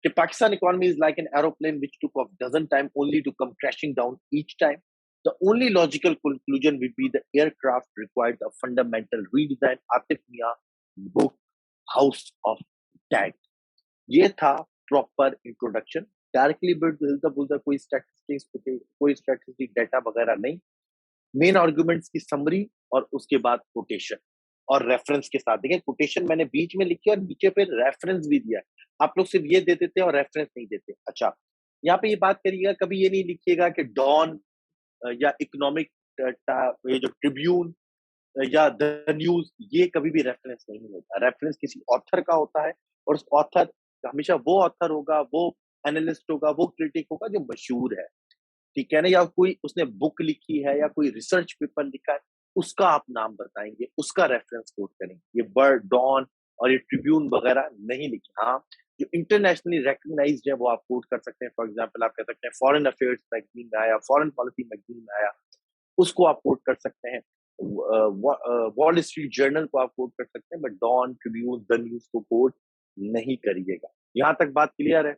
कि Pakistan economy is like an aeroplane which took off dozen time only to come crashing down each time. The only logical conclusion would be the aircraft required a fundamental redesign. Atif Mian, book House of Tag. ये था proper introduction. Directly कोई statistics, कोई statistic data वगैरह नहीं, main arguments की summary, और उसके बाद कोटेशन और रेफरेंस के साथ। देखिए, कोटेशन मैंने बीच में लिखी और नीचे पे रेफरेंस भी दिया है। आप लोग सिर्फ ये दे देते हैं और रेफरेंस नहीं देते। अच्छा, यहाँ पे ये बात करिएगा, कभी ये नहीं लिखिएगा कि डॉन या इकोनॉमिक, ये जो ट्रिब्यून या द न्यूज, ये कभी भी रेफरेंस नहीं होता। रेफरेंस किसी ऑथर का होता है, और उस ऑथर हमेशा वो ऑथर होगा, वो एनालिस्ट होगा, वो क्रिटिक होगा जो मशहूर है, ठीक है ना, या कोई उसने बुक लिखी है या कोई रिसर्च पेपर लिखा है, उसका आप नाम बताएंगे, उसका रेफरेंस कोट करेंगे। ये वर्ड डॉन और ये ट्रिब्यून वगैरह नहीं लिखे। हाँ, जो इंटरनेशनली रिकग्नाइज्ड है वो आप कोट कर सकते हैं। फॉर एग्जांपल, आप कह सकते हैं फॉरेन अफेयर्स मैगजीन में आया, फॉरेन पॉलिसी मैगजीन में आया, उसको आप कोट कर सकते हैं। वॉल स्ट्रीट जर्नल को आप कोट कर सकते हैं, बट डॉन, ट्रिब्यून, द न्यूज को कोट नहीं करिएगा। यहाँ तक बात क्लियर है?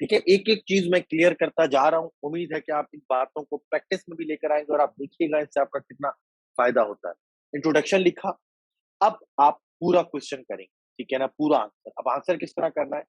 ठीक है, एक एक चीज मैं क्लियर करता जा रहा हूँ, उम्मीद है कि आप इन बातों को प्रैक्टिस में भी लेकर आएंगे और आप देखिएगा इससे आपका कितना फायदा होता है। इंट्रोडक्शन लिखा, अब आप पूरा क्वेश्चन करेंगे, ठीक है ना, पूरा आंसर। अब आंसर किस तरह करना है,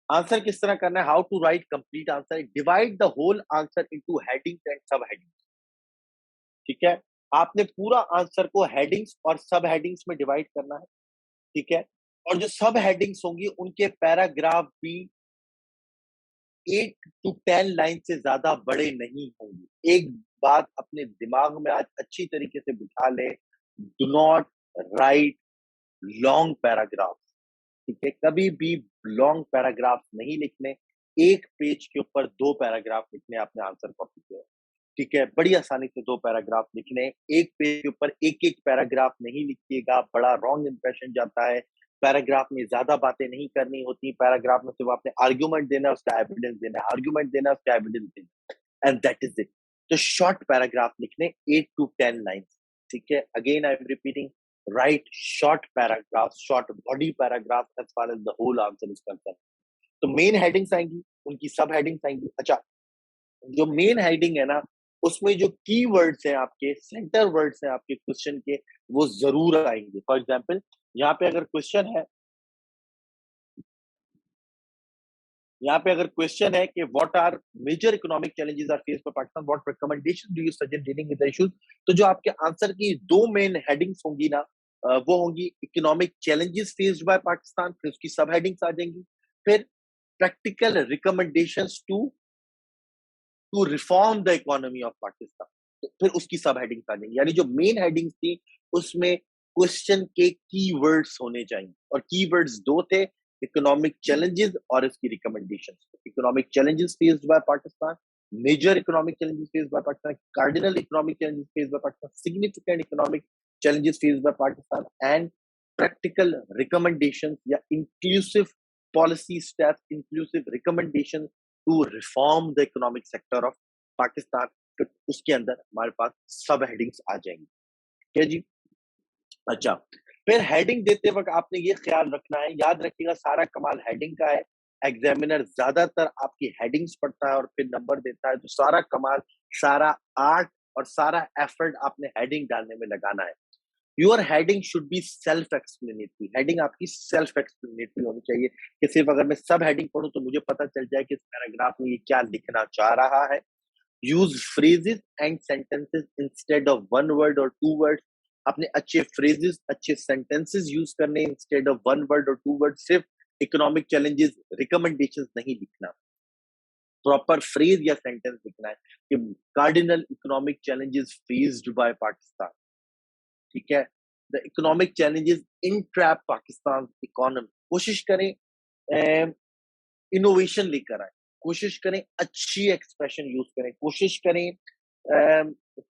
आंसर किस तरह करना है, how to write complete answer, divide the whole answer into headings and sub headings. ठीक है, आपने पूरा आंसर को हेडिंग्स और सब हेडिंग्स में डिवाइड करना है। ठीक है, और जो सब हेडिंग्स होंगी उनके पैराग्राफ भी 8 to 10 लाइन से ज्यादा बड़े नहीं होंगे। एक बात अपने दिमाग में आज अच्छी तरीके से बिठा ले, do not right long paragraph. ठीक है, कभी भी लॉन्ग पैराग्राफ नहीं लिखने। एक पेज के ऊपर 2 पैराग्राफ लिखने आपने आंसर कॉपी के। ठीक है, बड़ी आसानी से 2 पैराग्राफ लिखने। एक पेज के ऊपर एक एक पैराग्राफ नहीं लिखिएगा, बड़ा रॉन्ग इंप्रेशन जाता है। पैराग्राफ में ज्यादा बातें नहीं करनी होती, पैराग्राफ में सिर्फ आपने आर्ग्यूमेंट देना है, उसका एविडेंस देना है, आर्ग्यूमेंट देना है, उसका एविडेंस देना है, एंड दैट इज इट। तो शॉर्ट पैराग्राफ लिखने, 8 to 10 लाइन। ठीक है, again I am repeating, write short paragraph, short body paragraph as far as the whole answer is concern. तो मेन हेडिंग्स आएंगी, उनकी सब हेडिंग्स आएंगी। अच्छा, जो मेन हेडिंग है ना, उसमें जो की वर्ड्स हैं आपके, सेंटर वर्ड्स हैं आपके क्वेश्चन के, वो जरूर आएंगे। फॉर एग्जाम्पल, यहाँ पे अगर क्वेश्चन है, यहाँ पे अगर क्वेश्चन है कि what are major economic challenges are face by Pakistan, what recommendation do you suggest dealing with the issues, तो जो आपके आंसर की 2 मेन हेडिंग्स होंगी ना, वो होंगी economic challenges faced by Pakistan, फिर उसकी सब हेडिंग्स आ जाएंगी, फिर practical recommendations to reform the economy of Pakistan, तो फिर उसकी सब हेडिंग्स आ जाएंगी। यानी जो मेन हेडिंग्स थी उसमें क्वेश्चन के कीवर्ड्स होने चाहिए, और कीवर्ड्स 2 थे, इकोनॉमिक चैलेंजेस और इसकी recommendations. Economic challenges faced by Pakistan, major economic challenges faced by Pakistan, cardinal economic challenges faced by Pakistan, significant economic challenges faced by Pakistan, and practical recommendations या inclusive policy steps, inclusive recommendation to reform the economic sector of Pakistan. तो उसके अंदर हमारे पास सब headings आ जाएंगी। ठीक है जी। अच्छा, फिर हेडिंग देते वक्त आपने ये ख्याल रखना है, याद रखिएगा सारा कमाल हेडिंग का है। एग्जामिनर ज्यादातर आपकी हेडिंग्स पढ़ता है और फिर नंबर देता है, तो सारा कमाल, सारा आर्ट और सारा एफर्ट आपने हेडिंग डालने में लगाना है। Your heading should be self explanatory. Heading आपकी सेल्फ एक्सप्लेनेटरी होनी चाहिए, कि सिर्फ अगर मैं सब हेडिंग पढ़ूं तो मुझे पता चल जाए कि इस पैराग्राफ में ये क्या लिखना चाह रहा है। Use phrases and sentences instead of one word और टू वर्ड। अपने अच्छे phrases, अच्छे sentences यूज करने इंस्टेड ऑफ वन वर्ड और टू वर्ड। सिर्फ इकोनॉमिक चैलेंजेस, रिकमेंडेशंस नहीं लिखना, प्रॉपर फ्रेज या सेंटेंस लिखना है कि cardinal economic challenges faced by Pakistan. ठीक है, the economic challenges in trap Pakistan economy. कोशिश करें इनोवेशन लेकर आए, कोशिश करें अच्छी एक्सप्रेशन यूज करें, कोशिश करें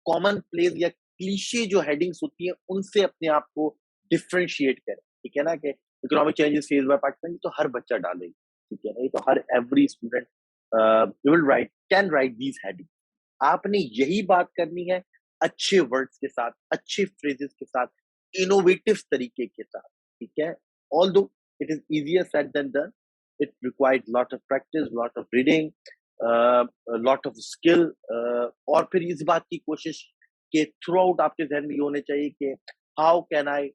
कॉमन प्लेस या क्लीशे जो हेडिंग्स होती है उनसे अपने आप को डिफरेंशिएट करें। ठीक है ना, कि economic changes face by Pakistan, तो हर बच्चा डालेगा। ठीक है ना, ये तो हर every student will write, can write these heading. आपने यही बात करनी है, अच्छे वर्ड्स के साथ, अच्छे फ्रेजेस के साथ, इनोवेटिव तरीके के साथ। ठीक है, although it is easier said than done, it required lot of practice, lot of reading, a lot of skill, और फिर इस बात की कोशिश कि थ्रू आउट आपके जहन में ये होने चाहिए कि हाउ कैन आई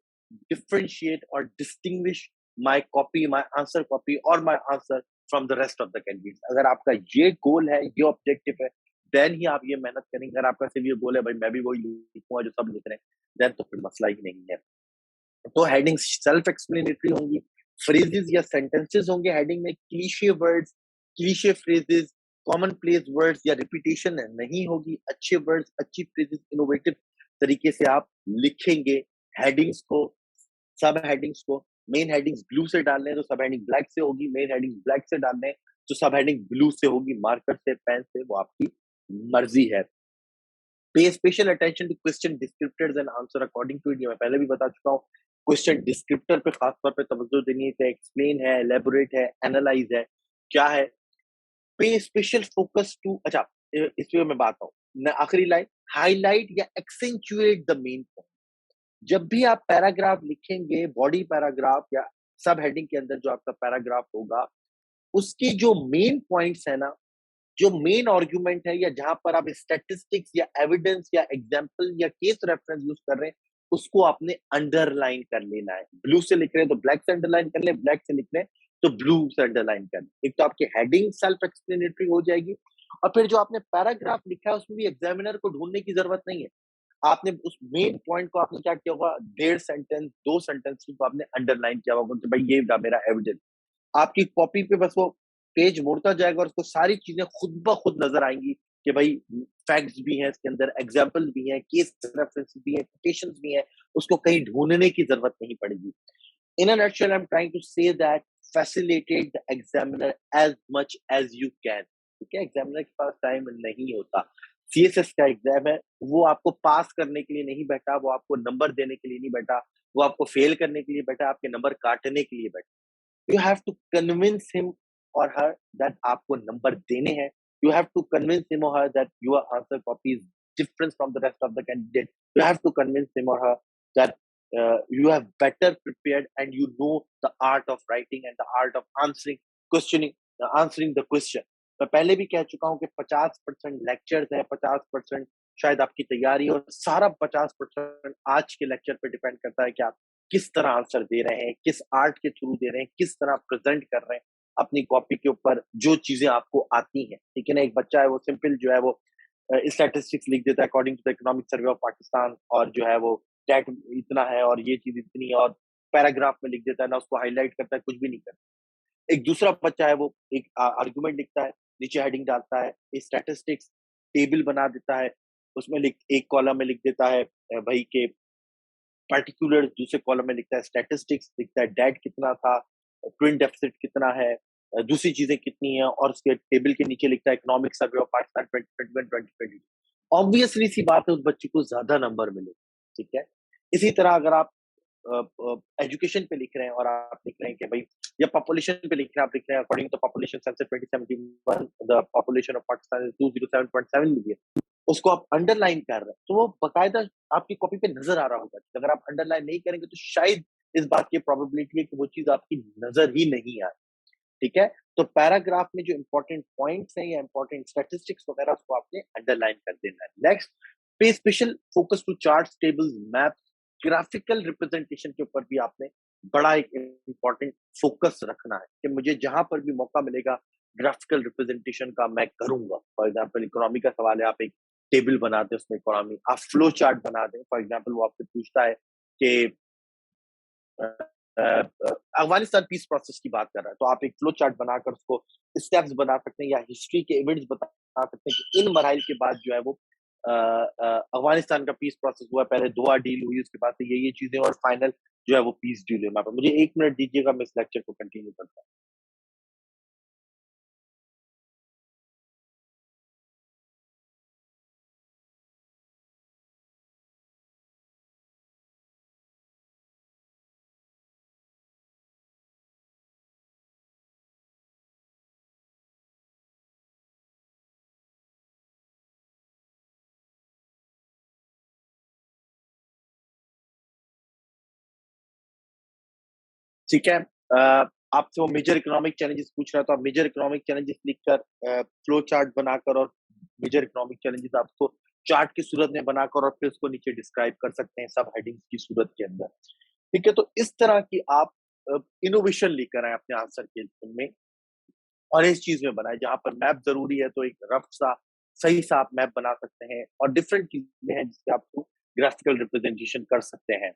डिफरेंशिएट और distinguish my copy, my answer copy और my answer from the rest of the candidates. अगर आपका ये गोल है, ये ऑब्जेक्टिव है, देन ही आप ये मेहनत करेंगे। अगर आपका सिर्फ ये गोल है भाई मैं भी वही लिखूंगा जो सब लिख रहे हैं, देन तो फिर मसला ही नहीं है। तो हेडिंग सेल्फ एक्सप्लेनेटरी होंगी, फ्रेजेस या सेंटेंसेस होंगे हेडिंग में, cliché words, cliché phrases, common place words या रिपीटेशन नहीं होगी। अच्छे वर्ड्स, अच्छी फ्रेजेस, इनोवेटिव तरीके से आप लिखेंगे हेडिंग्स को, सब हेडिंग्स को। मेन हेडिंग्स ब्लू से डालने हैं तो सब हेडिंग ब्लैक से होगी, मेन हेडिंग ब्लैक से डालने हैं तो सब हेडिंग ब्लू से होगी, मार्कर से, पेन से, वो आपकी मर्जी है। Pay special attention to question descriptors and answer according to it, ये मैं पहले भी बता चुका हूँ। क्वेश्चन डिस्क्रिप्टर पे खास तौर पे तवज्जो देनी है, एक्सप्लेन है, एलेबोरेट है, एनालाइज है, क्या है। पे स्पेशल फोकस टू, अच्छा, इस पे मैं बात आऊँ। आखिरी लाइन, हाइलाइट या एक्सेंचुएट द मेन पॉइंट। जब भी आप पैराग्राफ लिखेंगे, बॉडी पैराग्राफ या सब हेडिंग के अंदर जो आपका पैराग्राफ होगा, उसके जो मेन पॉइंट्स है ना, जो मेन आर्गुमेंट है या जहां पर आप स्टैटिस्टिक्स या एविडेंस या एग्जांपल या केस रेफरेंस यूज कर रहे हैं, उसको आपने अंडरलाइन कर लेना है। ब्लू से लिख रहे हैं तो ब्लैक से अंडरलाइन कर ले, ब्लैक से लिख रहे हैं तो ब्लू से अंडरलाइन कर ले। एक तो आपकी हेडिंग सेल्फ एक्सप्लेनेटरी हो जाएगी, और फिर जो आपने पैराग्राफ लिखा है उसमें भी एग्जामिनर को ढूंढने की जरूरत नहीं है। आपने उस मेन पॉइंट को आपने क्या किया होगा, 1.5 सेंटेंस 2 सेंटेंस को आपने अंडरलाइन किया होगा कि भाई ये रहा मेरा एविडेंस। आपकी कॉपी पे बस वो पेज मुड़ता जाएगा और उसको सारी चीजें खुद ब खुद नजर आएंगी कि भाई फैक्ट्स भी हैं इसके अंदर, एग्जाम्पल भी हैं, केस रेफरेंसेस भी हैं, कोटेशंस भी हैं। उसको कहीं ढूंढने की जरूरत नहीं पड़ेगी। In a nutshell I am trying to say that facilitate the examiner as much as you can. ठीक है, एग्जामिनर के पास टाइम नहीं होता। सीएसएस का एग्जाम है, वो आपको पास करने के लिए नहीं बैठा, वो आपको नंबर देने के लिए नहीं बैठा, वो आपको फेल करने के लिए बैठा, आपके नंबर काटने के लिए बैठा। You have to convince him or her that आपको नंबर देने हैं। You have to convince him or her that your answer copy is different from the rest of the candidate. You have to convince him or her that you have better prepared and you know the art of writing and the art of answering the question. मैं पहले भी कह चुका हूँ कि 50% lectures है, 50% शायद आपकी तैयारी, और सारा 50% आज के लेक्चर पे डिपेंड करता है कि आप किस तरह आंसर दे रहे हैं, किस आर्ट के थ्रू दे रहे हैं, किस तरह प्रेजेंट कर रहे हैं अपनी कॉपी के ऊपर जो चीजें आपको आती हैं। ठीक है ना, एक बच्चा है वो सिंपल जो है वो स्टैटिस्टिक्स लिख देता है according to the economic survey of Pakistan, और जो है वो डेट इतना है और ये चीज इतनी है, और पैराग्राफ में लिख देता है ना, उसको हाईलाइट करता है, कुछ भी नहीं करता। एक दूसरा बच्चा है वो एक आर्गुमेंट लिखता है, नीचे हेडिंग डालता है, स्टैटिस्टिक्स टेबल बना देता है, उसमें लिख एक कॉलम में लिख देता है भाई के पर्टिकुलर, दूसरे कॉलम में लिखता है स्टैटिस्टिक्स, लिखता है डेट कितना था, ट्विन डेफिसिट कितना है, दूसरी चीजें कितनी है, और उसके टेबल के नीचे लिखता है economic survey of Pakistan 2021-2022। Obviously सी बात है उस बच्चे को ज्यादा नंबर मिले। ठीक है, इसी तरह अगर आप एजुकेशन पे लिख रहे हैं और आप लिख रहे हैं कि भाई, या पॉपुलेशन पे लिख रहे हैं, आप लिख रहे हैं according to population census 2071 the population of Pakistan is 207.7 million, उसको आप अंडरलाइन कर रहे हैं तो वो बकायदा आपकी कॉपी पे नजर आ रहा होगा। अगर आप अंडरलाइन नहीं करेंगे तो शायद इस बात की प्रोबेबिलिटी है कि वो चीज आपकी नजर ही नहीं आए। ठीक है, तो पैराग्राफ में जो इंपॉर्टेंट पॉइंट्स हैं या इंपॉर्टेंट स्टैटिस्टिक्स वगैरह, उसको आपने अंडरलाइन कर देना है। Next, pay special focus to charts, tables, maps, graphical representation के ऊपर भी आपने बड़ा एक इंपॉर्टेंट फोकस रखना है कि मुझे जहां पर भी मौका मिलेगा ग्राफिकल रिप्रेजेंटेशन का मैं करूंगा। फॉर एग्जाम्पल इकोनॉमी का सवाल है, आप एक टेबल बना दें उसमें इकोनॉमी, आप फ्लो चार्ट बना दें। फॉर एग्जाम्पल वो आपसे पूछता है कि अफगानिस्तान पीस प्रोसेस की बात कर रहा है, तो आप एक फ्लो चार्ट बनाकर उसको स्टेप्स बना सकते हैं या हिस्ट्री के इवेंट्स बता सकते हैं कि इन मराइल के बाद जो है वो अफगानिस्तान का पीस प्रोसेस हुआ, पहले दोहा डील हुई, उसके बाद से ये चीजें, और फाइनल जो है वो पीस डील हुई। मुझे 1 मिनट दीजिएगा, मैं इस लेक्चर को कंटिन्यू करता हूँ। ठीक है, आपसे वो मेजर इकोनॉमिक चैलेंजेस पूछ रहा है, तो आप मेजर इकोनॉमिक चैलेंजेस लिखकर फ्लो चार्ट बनाकर, और मेजर इकोनॉमिक चैलेंजेस आपको चार्ट की सूरत में बनाकर और फिर उसको नीचे डिस्क्राइब कर सकते हैं सब हेडिंग्स की सूरत के अंदर। ठीक है, तो इस तरह की आप इनोवेशन लेकर आए अपने आंसर के में, और इस चीज में बनाए जहां पर मैप जरूरी है तो एक रफ सा सही सा आप मैप बना सकते हैं, और डिफरेंट चीजें हैं जिससे आप ग्राफिकल रिप्रेजेंटेशन कर सकते हैं।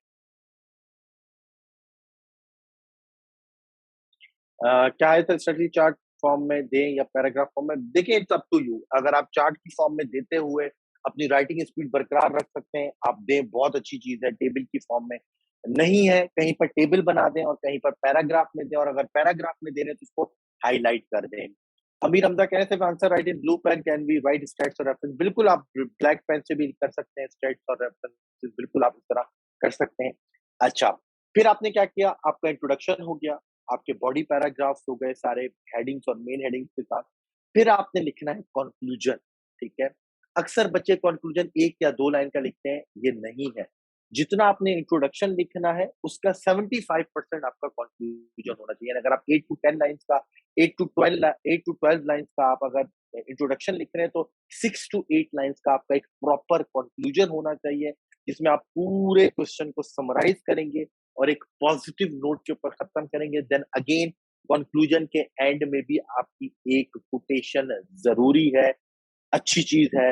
क्या है, स्ट्रेटजी चार्ट फॉर्म में दें या पैराग्राफ फॉर्म में? देखिए, इट्स अप टू यू। अगर आप चार्ट की फॉर्म में देते हुए अपनी राइटिंग स्पीड बरकरार रख सकते हैं, आप दें, बहुत अच्छी चीज है। टेबल की फॉर्म में नहीं है, कहीं पर टेबल बना दें और कहीं पर पैराग्राफ में दें, और अगर पैराग्राफ में दे रहे हैं तो उसको हाईलाइट कर दें। अमीर हमजा कह रहे थे answer write in blue pen can be write stats और रेफरेंस। बिल्कुल, आप ब्लैक पेन से भी कर सकते हैं स्टेट्स और रेफरेंस, बिल्कुल आप इस तरह कर सकते हैं। अच्छा, फिर आपने क्या किया, आपका इंट्रोडक्शन हो गया, आपके बॉडी पैराग्राफ्स हो गए सारे हेडिंग्स और मेन हेडिंग्स के साथ। फिर आपने लिखना है कंक्लूजन। ठीक है? अक्सर बच्चे कंक्लूजन 1 या 2 लाइन का लिखते हैं, ये नहीं है। जितना आपने इंट्रोडक्शन लिखना है, उसका 75% आपका कंक्लूजन होना चाहिए। अगर आप 8 टू 10 लाइन्स का 8 टू 12 लाइन्स का आप अगर इंट्रोडक्शन लिख रहे हैं, तो 6 टू 8 लाइन्स का आपका एक प्रॉपर कंक्लूजन होना चाहिए, जिसमें आप पूरे क्वेश्चन को समराइज़ करेंगे और एक पॉजिटिव नोट के ऊपर खत्म करेंगे। देन अगेन कंक्लूजन के एंड में भी आपकी एक कोटेशन ज़रूरी है, अच्छी चीज़ है,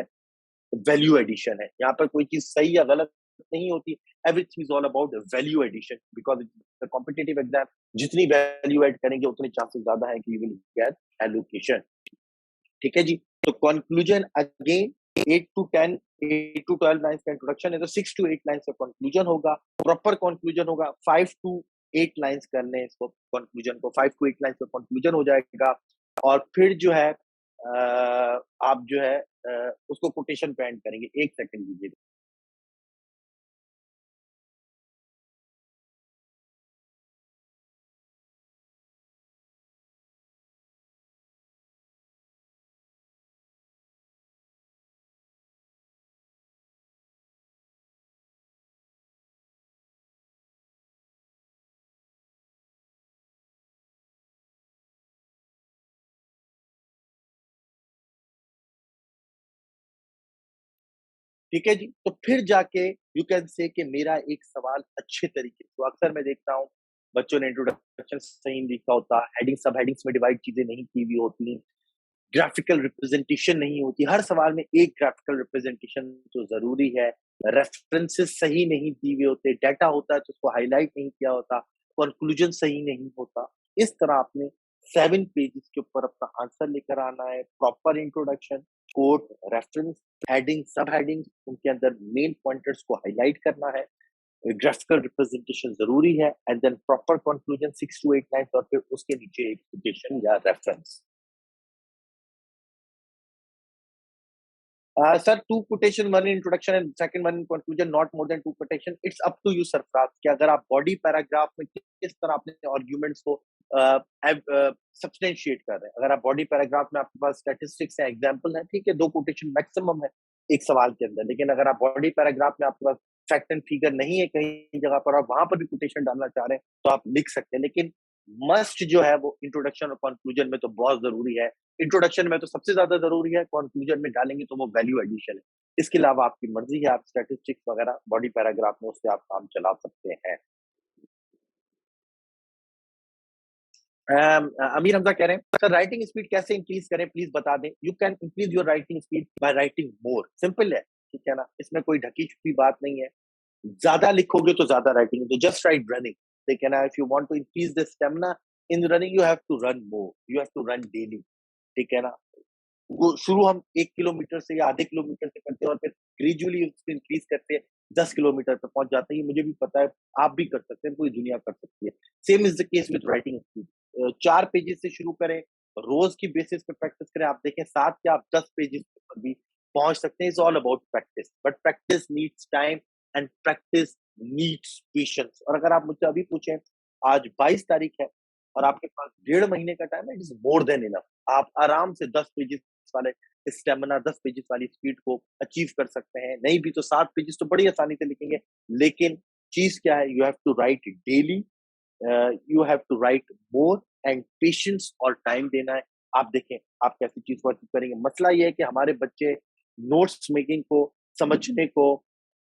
वैल्यू एडिशन है। यहाँ पर कोई चीज़ सही या गलत नहीं होती। Everything is all about value addition because it's a competitive exam. जितनी वैल्यू ऐड करेंगे उतने चांसेस ज़्यादा है कि यू विल गेट एलोकेशन। ठीक है जी? तो conclusion again 8 to 10 8 to 12 lines का इंट्रोडक्शन है, तो 6 टू 8 लाइन्स का कंक्लूजन होगा। प्रॉपर कंक्लूजन होगा। 5 टू 8 लाइन्स कर लें इसको कंक्लूजन को, 5 टू 8 लाइन्स का कंक्लूजन हो जाएगा। और फिर जो है आप जो है उसको कोटेशन पे एंड करेंगे। 1 सेकंड दीजिए। ठीक है जी? तो फिर जाके यू कैन से कि मेरा एक सवाल अच्छे तरीके से, तो अक्सर मैं देखता हूँ बच्चों ने इंट्रोडक्शन सही नहीं लिखा होता, हेडिंग सब हेडिंग्स में डिवाइड चीज़ें नहीं की हुई होती, ग्राफिकल रिप्रेजेंटेशन नहीं होती। हर सवाल में एक ग्राफिकल रिप्रेजेंटेशन तो ज़रूरी है, रेफरेंसेस सही नहीं दिए हुए होते, डाटा होता है तो उसको हाइलाइट नहीं किया होता, कंक्लूजन सही नहीं होता। इस तरह आपने 7 पेजेस के ऊपर अपना आंसर लेकर आना है, proper introduction, quote, reference, heading, subheading, उनके अंदर मेन पॉइंटर्स को हाइलाइट करना है, ग्राफिकल रिप्रेजेंटेशन ज़रूरी है and then proper conclusion 6 to 8 lines और फिर उसके नीचे एक कोटेशन या reference. Sir, two quotation, one in introduction and second one in conclusion, not more than two quotation. It's up to you, Sarfaraz, कि अगर आप बॉडी पैराग्राफ में किस तरह अपने आर्ग्यूमेंट्स को सब्सटेंशिएट कर रहे हैं। अगर आप बॉडी पैराग्राफ में आपके पास स्टैटिस्टिक्स है, एग्जांपल है, ठीक है, 2 कोटेशन मैक्सिमम है एक सवाल के अंदर। लेकिन अगर आप बॉडी पैराग्राफ में आपके पास फैक्ट एंड फिगर नहीं है कहीं जगह पर, आप वहां पर भी कोटेशन डालना चाह रहे हैं, तो आप लिख सकते हैं। लेकिन मस्ट जो है वो इंट्रोडक्शन और कंक्लूजन में तो बहुत जरूरी है। इंट्रोडक्शन में तो सबसे ज्यादा जरूरी है, कंक्लूजन में डालेंगे तो वो वैल्यू एडिशन है। इसके अलावा आपकी मर्जी है, आप स्टैटिस्टिक्स वगैरह बॉडी पैराग्राफ में उससे आप काम चला सकते हैं। अमीर हमजा कह रहे हैं, सर राइटिंग स्पीड कैसे इंक्रीज करें, प्लीज बता दें। You can increase your writing speed by writing more, simple है। ठीक है ना, इसमें कोई ढकी छुपी बात नहीं है। ज्यादा लिखोगे तो ज्यादा राइटिंग, तो जस्ट राइट रनिंग। ठीक है ना, if you want to increase the stamina in running, you have to run more, you have to run daily. ठीक है ना, वो शुरू हम 1 किलोमीटर से या आधे किलोमीटर से करते हैं और फिर ग्रेजुअली उसको इंक्रीज करते हैं, 10 किलोमीटर पे पहुंच जाते हैं। ये मुझे भी पता है, आप भी कर सकते हैं, पूरी दुनिया कर सकती है। Same is the case with writing speed. 4 pages से शुरू करें, रोज की बेसिस पे प्रैक्टिस करें। आप देखें 7 या आप 10 पेजेस पर भी पहुंच सकते हैं। It's all about practice, but practice needs time and practice needs patience. और अगर आप मुझसे अभी पूछें, आज 22 तारीख है और आपके पास 1.5 महीने का टाइम है, it is more than enough. आप आराम से 10 पेजेस वाले स्टेमिना, 10 पेजेस वाली स्पीड को अचीव कर सकते हैं। नहीं भी तो 7 पेजेस तो बड़ी आसानी से लिखेंगे। लेकिन चीज क्या है, you have to write daily, you have to write more and patience और टाइम देना है। आप देखें आप कैसी चीज को अचीव करेंगे। मसला ये है कि हमारे बच्चे नोट्स मेकिंग को, समझने को,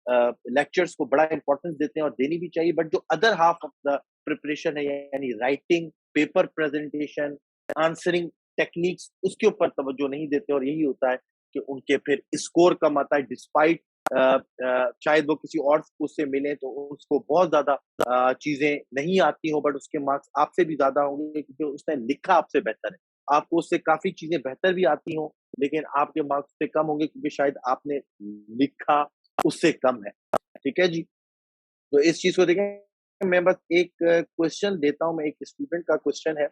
लेक्चर्स को बड़ा इंपॉर्टेंस देते हैं और देनी भी चाहिए, बट जो other half of the preparation है, यानी writing, paper presentation, answering techniques, उसके ऊपर तवज्जो नहीं देते और यही होता है कि उनके फिर स्कोर कम आता है। डिस्पाइट शायद वो किसी और उससे मिले तो उसको बहुत ज्यादा चीजें नहीं आती हो, बट उसके मार्क्स आपसे भी ज्यादा होंगे क्योंकि उसने लिखा आपसे बेहतर है। आपको उससे काफी चीजें बेहतर भी आती हो, लेकिन आपके मार्क्स से कम होंगे क्योंकि शायद आपने लिखा उससे कम है। ठीक है जी? तो इस चीज़ को देखें, मैं बस एक क्वेश्चन देता हूँ, मैं एक स्टूडेंट का क्वेश्चन है।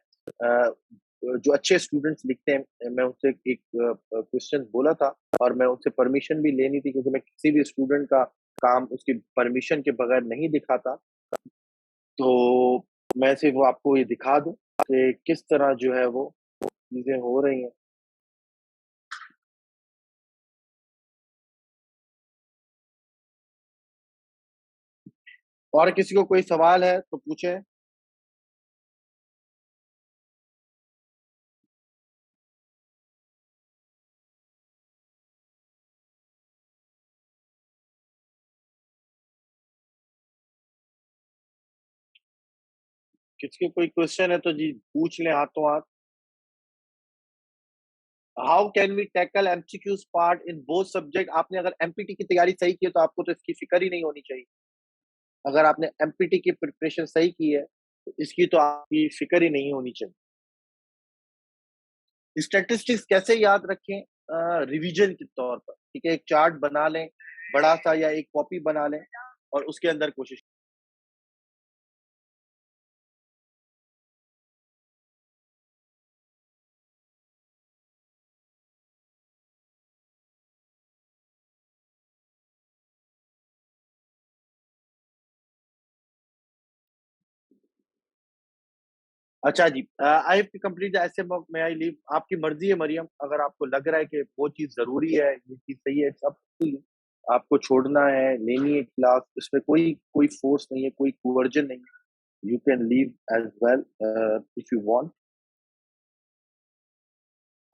जो अच्छे स्टूडेंट्स लिखते हैं, मैं उनसे एक क्वेश्चन बोला था और मैं उनसे परमिशन भी लेनी थी क्योंकि मैं किसी भी स्टूडेंट का काम उसकी परमिशन के बगैर नहीं दिखाता। तो मैं सिर्फ वो आपको ये दिखा दूँ कि किस तरह जो है वो चीज़ें हो रही हैं। और किसी को कोई सवाल है तो पूछे। किसी को कोई क्वेश्चन है तो जी पूछ ले हाथों हाथ। How can we tackle MCQs part in both subject? आपने अगर एमपीटी की तैयारी सही की है तो आपको तो इसकी फिक्र ही नहीं होनी चाहिए। अगर आपने एमपीटी की प्रिपरेशन सही की है तो इसकी तो आपकी फिक्र ही नहीं होनी चाहिए। स्टैटिस्टिक्स कैसे याद रखें? रिवीजन के तौर पर, ठीक है, एक चार्ट बना लें बड़ा सा या एक कॉपी बना लें और उसके अंदर कोशिश। अच्छा जी, I have to complete the essay may I leave? आपकी मर्जी है मरियम, अगर आपको लग रहा है कि वो चीज जरूरी है, ये चीज सही है, सब आपको छोड़ना है, लेनी है क्लास, इसमें कोई कोई फोर्स नहीं है, कोई कोवर्जन नहीं है। You can leave as well if you want.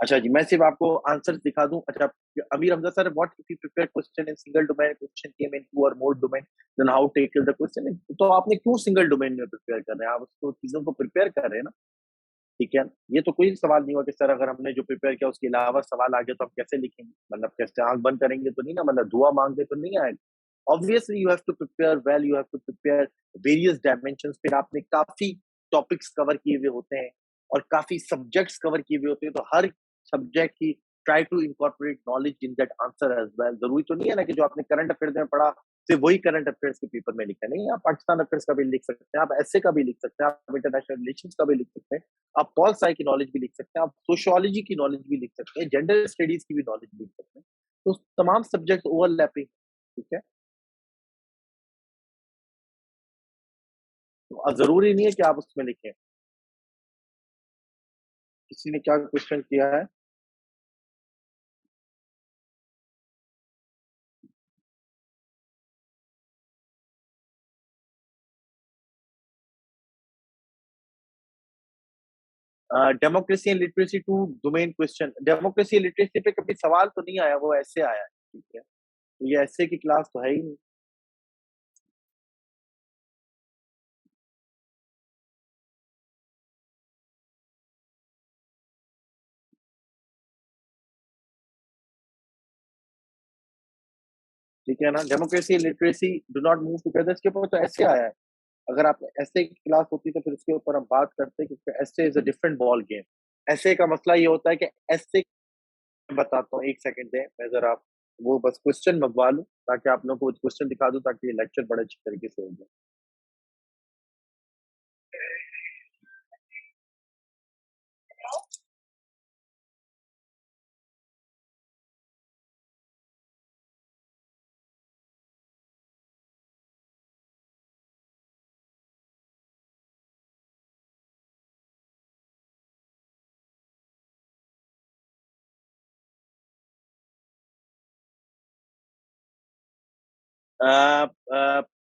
अच्छा जी, मैं सिर्फ आपको आंसर दिखा दूं। अच्छा, Amir Hamza sir, what if you prepare question in single domain, question came in two और more domain, then how tackle the question? तो आपने क्यों सिंगल डोमेन में प्रिपेयर कर रहे हैं? आप उसको चीजों को प्रिपेयर कर रहे हैं ना, ठीक है। ये तो कोई सवाल नहीं हुआ कि सर अगर हमने जो प्रिपेयर किया उसके अलावा सवाल आ गया तो हम कैसे लिखेंगे, मतलब कैसे आंख बंद करेंगे तो नहीं ना, मतलब दुआ मांगते तो नहीं आएगा। Obviously you have to prepare well, you have to prepare various dimensions. फिर आपने काफी टॉपिक्स कवर किए हुए होते हैं और काफी सब्जेक्ट्स कवर किए हुए होते हैं, तो हर सब्जेक्ट की try to incorporate knowledge in that answer as well. जरूरी तो नहीं है ना कि जो आपने करंट अफेयर्स में पढ़ा सिर्फ वही करंट अफेयर्स के पेपर में लिखा है। नहीं, आप पाकिस्तान अफेयर्स का भी लिख सकते हैं, आप ऐसे का भी लिख सकते हैं, आप इंटरनेशनल रिलेशंस का भी लिख सकते हैं, आप पॉल साई की नॉलेज भी लिख सकते हैं, आप सोशियोलॉजी की नॉलेज भी लिख सकते हैं, जेंडर स्टडीज की भी नॉलेज लिख सकते हैं। तो तमाम सब्जेक्ट ओवरलैपिंग, ठीक है। तो जरूरी नहीं है कि आप उसमें लिखें। किसी ने क्या क्वेश्चन किया है? Democracy and literacy two domain question. Democracy literacy पे कभी सवाल तो नहीं आया, वो ऐसे आया है, ठीक है। तो ये ऐसे की क्लास तो है ही नहीं। ठीक है ना, democracy literacy do not move together, इसके ऊपर तो ऐसे आया है। अगर आप ऐसे की क्लास होती तो फिर उसके ऊपर हम बात करते, क्योंकि ऐसे is a different ball game. ऐसे का मसला ये होता है कि ऐसे, बताता हूँ, एक सेकंड दें, मैं जरा वो बस क्वेश्चन मंगवा लूं ताकि आप लोगों को क्वेश्चन दिखा दूं, ताकि ये लेक्चर बड़े अच्छे तरीके से हो जाए।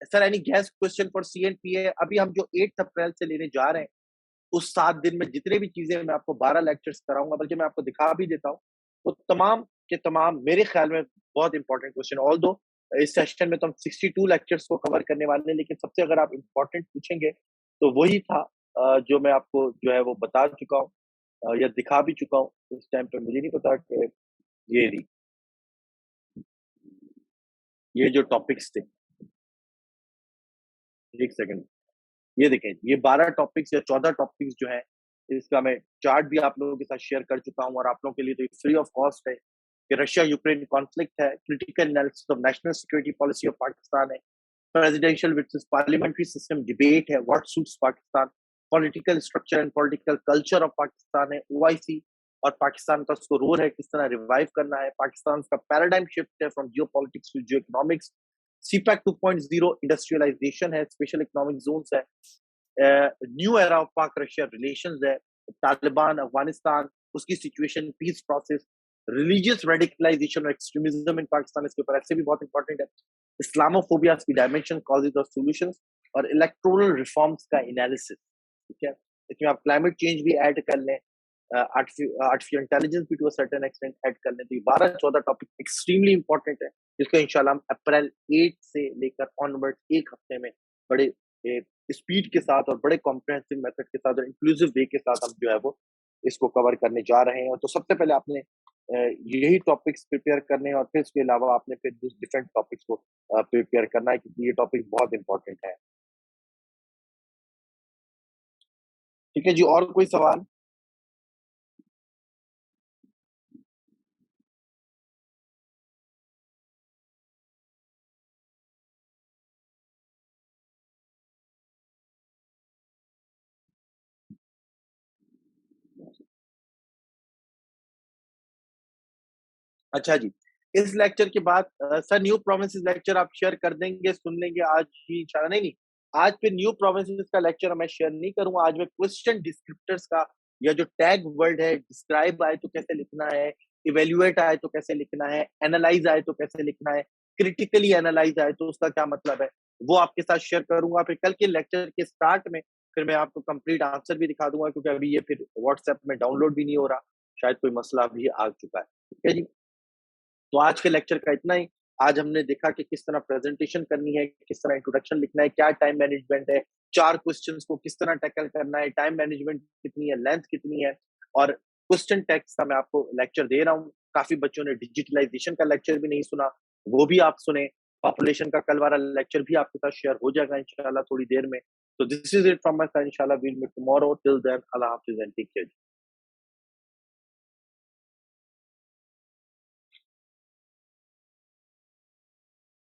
Sir any gas question for CNPA? अभी हम जो 8 अप्रैल से लेने जा रहे हैं, उस 7 दिन में जितने भी चीजें, मैं आपको 12 लेक्चर्स कराऊंगा, बल्कि मैं आपको दिखा भी देता हूँ, वो तमाम के तमाम मेरे ख्याल में बहुत इंपॉर्टेंट क्वेश्चन। ऑल दो इस सेशन में तो हम 62 लेक्चर्स को कवर करने वाले हैं, लेकिन सबसे अगर आप इंपॉर्टेंट पूछेंगे तो वही था जो मैं आपको जो है वो बता चुका हूँ या दिखा भी चुका हूँ उस टाइम पे। मुझे नहीं पता कि ये रही, ये जो टॉपिक्स थे, एक सेकंड, ये देखें, ये 12 टॉपिक्स या 14 टॉपिक्स जो है, इसका मैं चार्ट भी आप लोगों के साथ शेयर कर चुका हूँ, और आप लोगों के लिए तो फ्री ऑफ कॉस्ट है। कि रशिया यूक्रेन कॉन्फ्लिक्ट है, critical analysis of national security policy of Pakistan है, presidential versus parliamentary system debate है, what suits Pakistan, political structure and political culture of Pakistan है, OIC और पाकिस्तान का उसको रोल है किस तरह रिवाइव करना है, पाकिस्तान का पैराडाइम शिफ्ट है from geopolitics to geoeconomics, CPEC 2.0 industrialisation है, स्पेशल इकोनॉमिक जोन है, new era of Pak Russia relations है, तालिबान अफगानिस्तान, उसकी situation, peace process, religious radicalisation और एक्सट्रीमिज्म इन पाकिस्तान, इसके ऊपर ऐसे भी बहुत इंपॉर्टेंट है, इस्लामोफोबिया की डायमेंशन, कॉजेज और सॉल्यूशंस, और इलेक्टोरल रिफॉर्म्स का एनालिसिस। ठीक है, इसमें आप क्लाइमेट चेंज भी ऐड कर लें, आर्टिफिशियल इंटेलिजेंस भी to a certain extent add कर लें, तो ये 12-14 टॉपिक एक्सट्रीमली इंपॉर्टेंट है, जिसको इंशाल्लाह हम अप्रैल 8 से लेकर ऑनवर्ड एक हफ्ते में बड़े स्पीड के साथ और बड़े कॉम्प्रिहेंसिव मेथड के साथ और इंक्लूसिव वे के साथ हम जो है वो इसको कवर करने जा रहे हैं। तो सबसे पहले आपने यही टॉपिक्स प्रिपेयर करने हैं, और फिर इसके अलावा आपने फिर डिफरेंट टॉपिक्स को प्रिपेयर करना है, क्योंकि ये टॉपिक बहुत इंपॉर्टेंट है। ठीक है जी, और कोई सवाल? अच्छा जी, इस लेक्चर के बाद सर न्यू प्रोविंसेस लेक्चर आप शेयर कर देंगे, सुन लेंगे आज ही इंशाल्लाह? नहीं, नहीं, आज फिर न्यू प्रोविंसेस का लेक्चर मैं शेयर नहीं करूँगा। आज मैं क्वेश्चन डिस्क्रिप्टर्स का, या जो टैग वर्ड है, डिस्क्राइब आए तो कैसे लिखना है, इवैल्यूएट आए तो कैसे लिखना है, एनालाइज़ आए तो कैसे लिखना है, क्रिटिकली एनालाइज़ आए तो उसका क्या मतलब है, वो आपके साथ शेयर करूँगा। फिर कल के लेक्चर के स्टार्ट में फिर मैं आपको कंप्लीट आंसर भी दिखा दूँगा, क्योंकि अभी ये फिर व्हाट्सएप में डाउनलोड भी नहीं हो रहा, शायद कोई मसला भी आ चुका है। ठीक है जी? तो आज के लेक्चर का इतना ही। आज हमने देखा कि किस तरह प्रेजेंटेशन करनी है, किस तरह इंट्रोडक्शन लिखना है, क्या टाइम मैनेजमेंट है, 4 क्वेश्चंस को किस तरह टैकल करना है, टाइम मैनेजमेंट कितनी है, लेंथ कितनी है, और क्वेश्चन टैग्स का मैं आपको लेक्चर दे रहा हूँ। काफ़ी बच्चों ने डिजिटलाइजेशन का लेक्चर भी नहीं सुना, वो भी आप सुने। पॉपुलेशन का कल वाला लेक्चर भी आपके साथ शेयर हो जाएगा इंशाल्लाह थोड़ी देर में। तो this is it from my side, इंशाल्लाह we'll meet tomorrow, till then अल्लाह हाफ़िज़ एंड टेक केयर।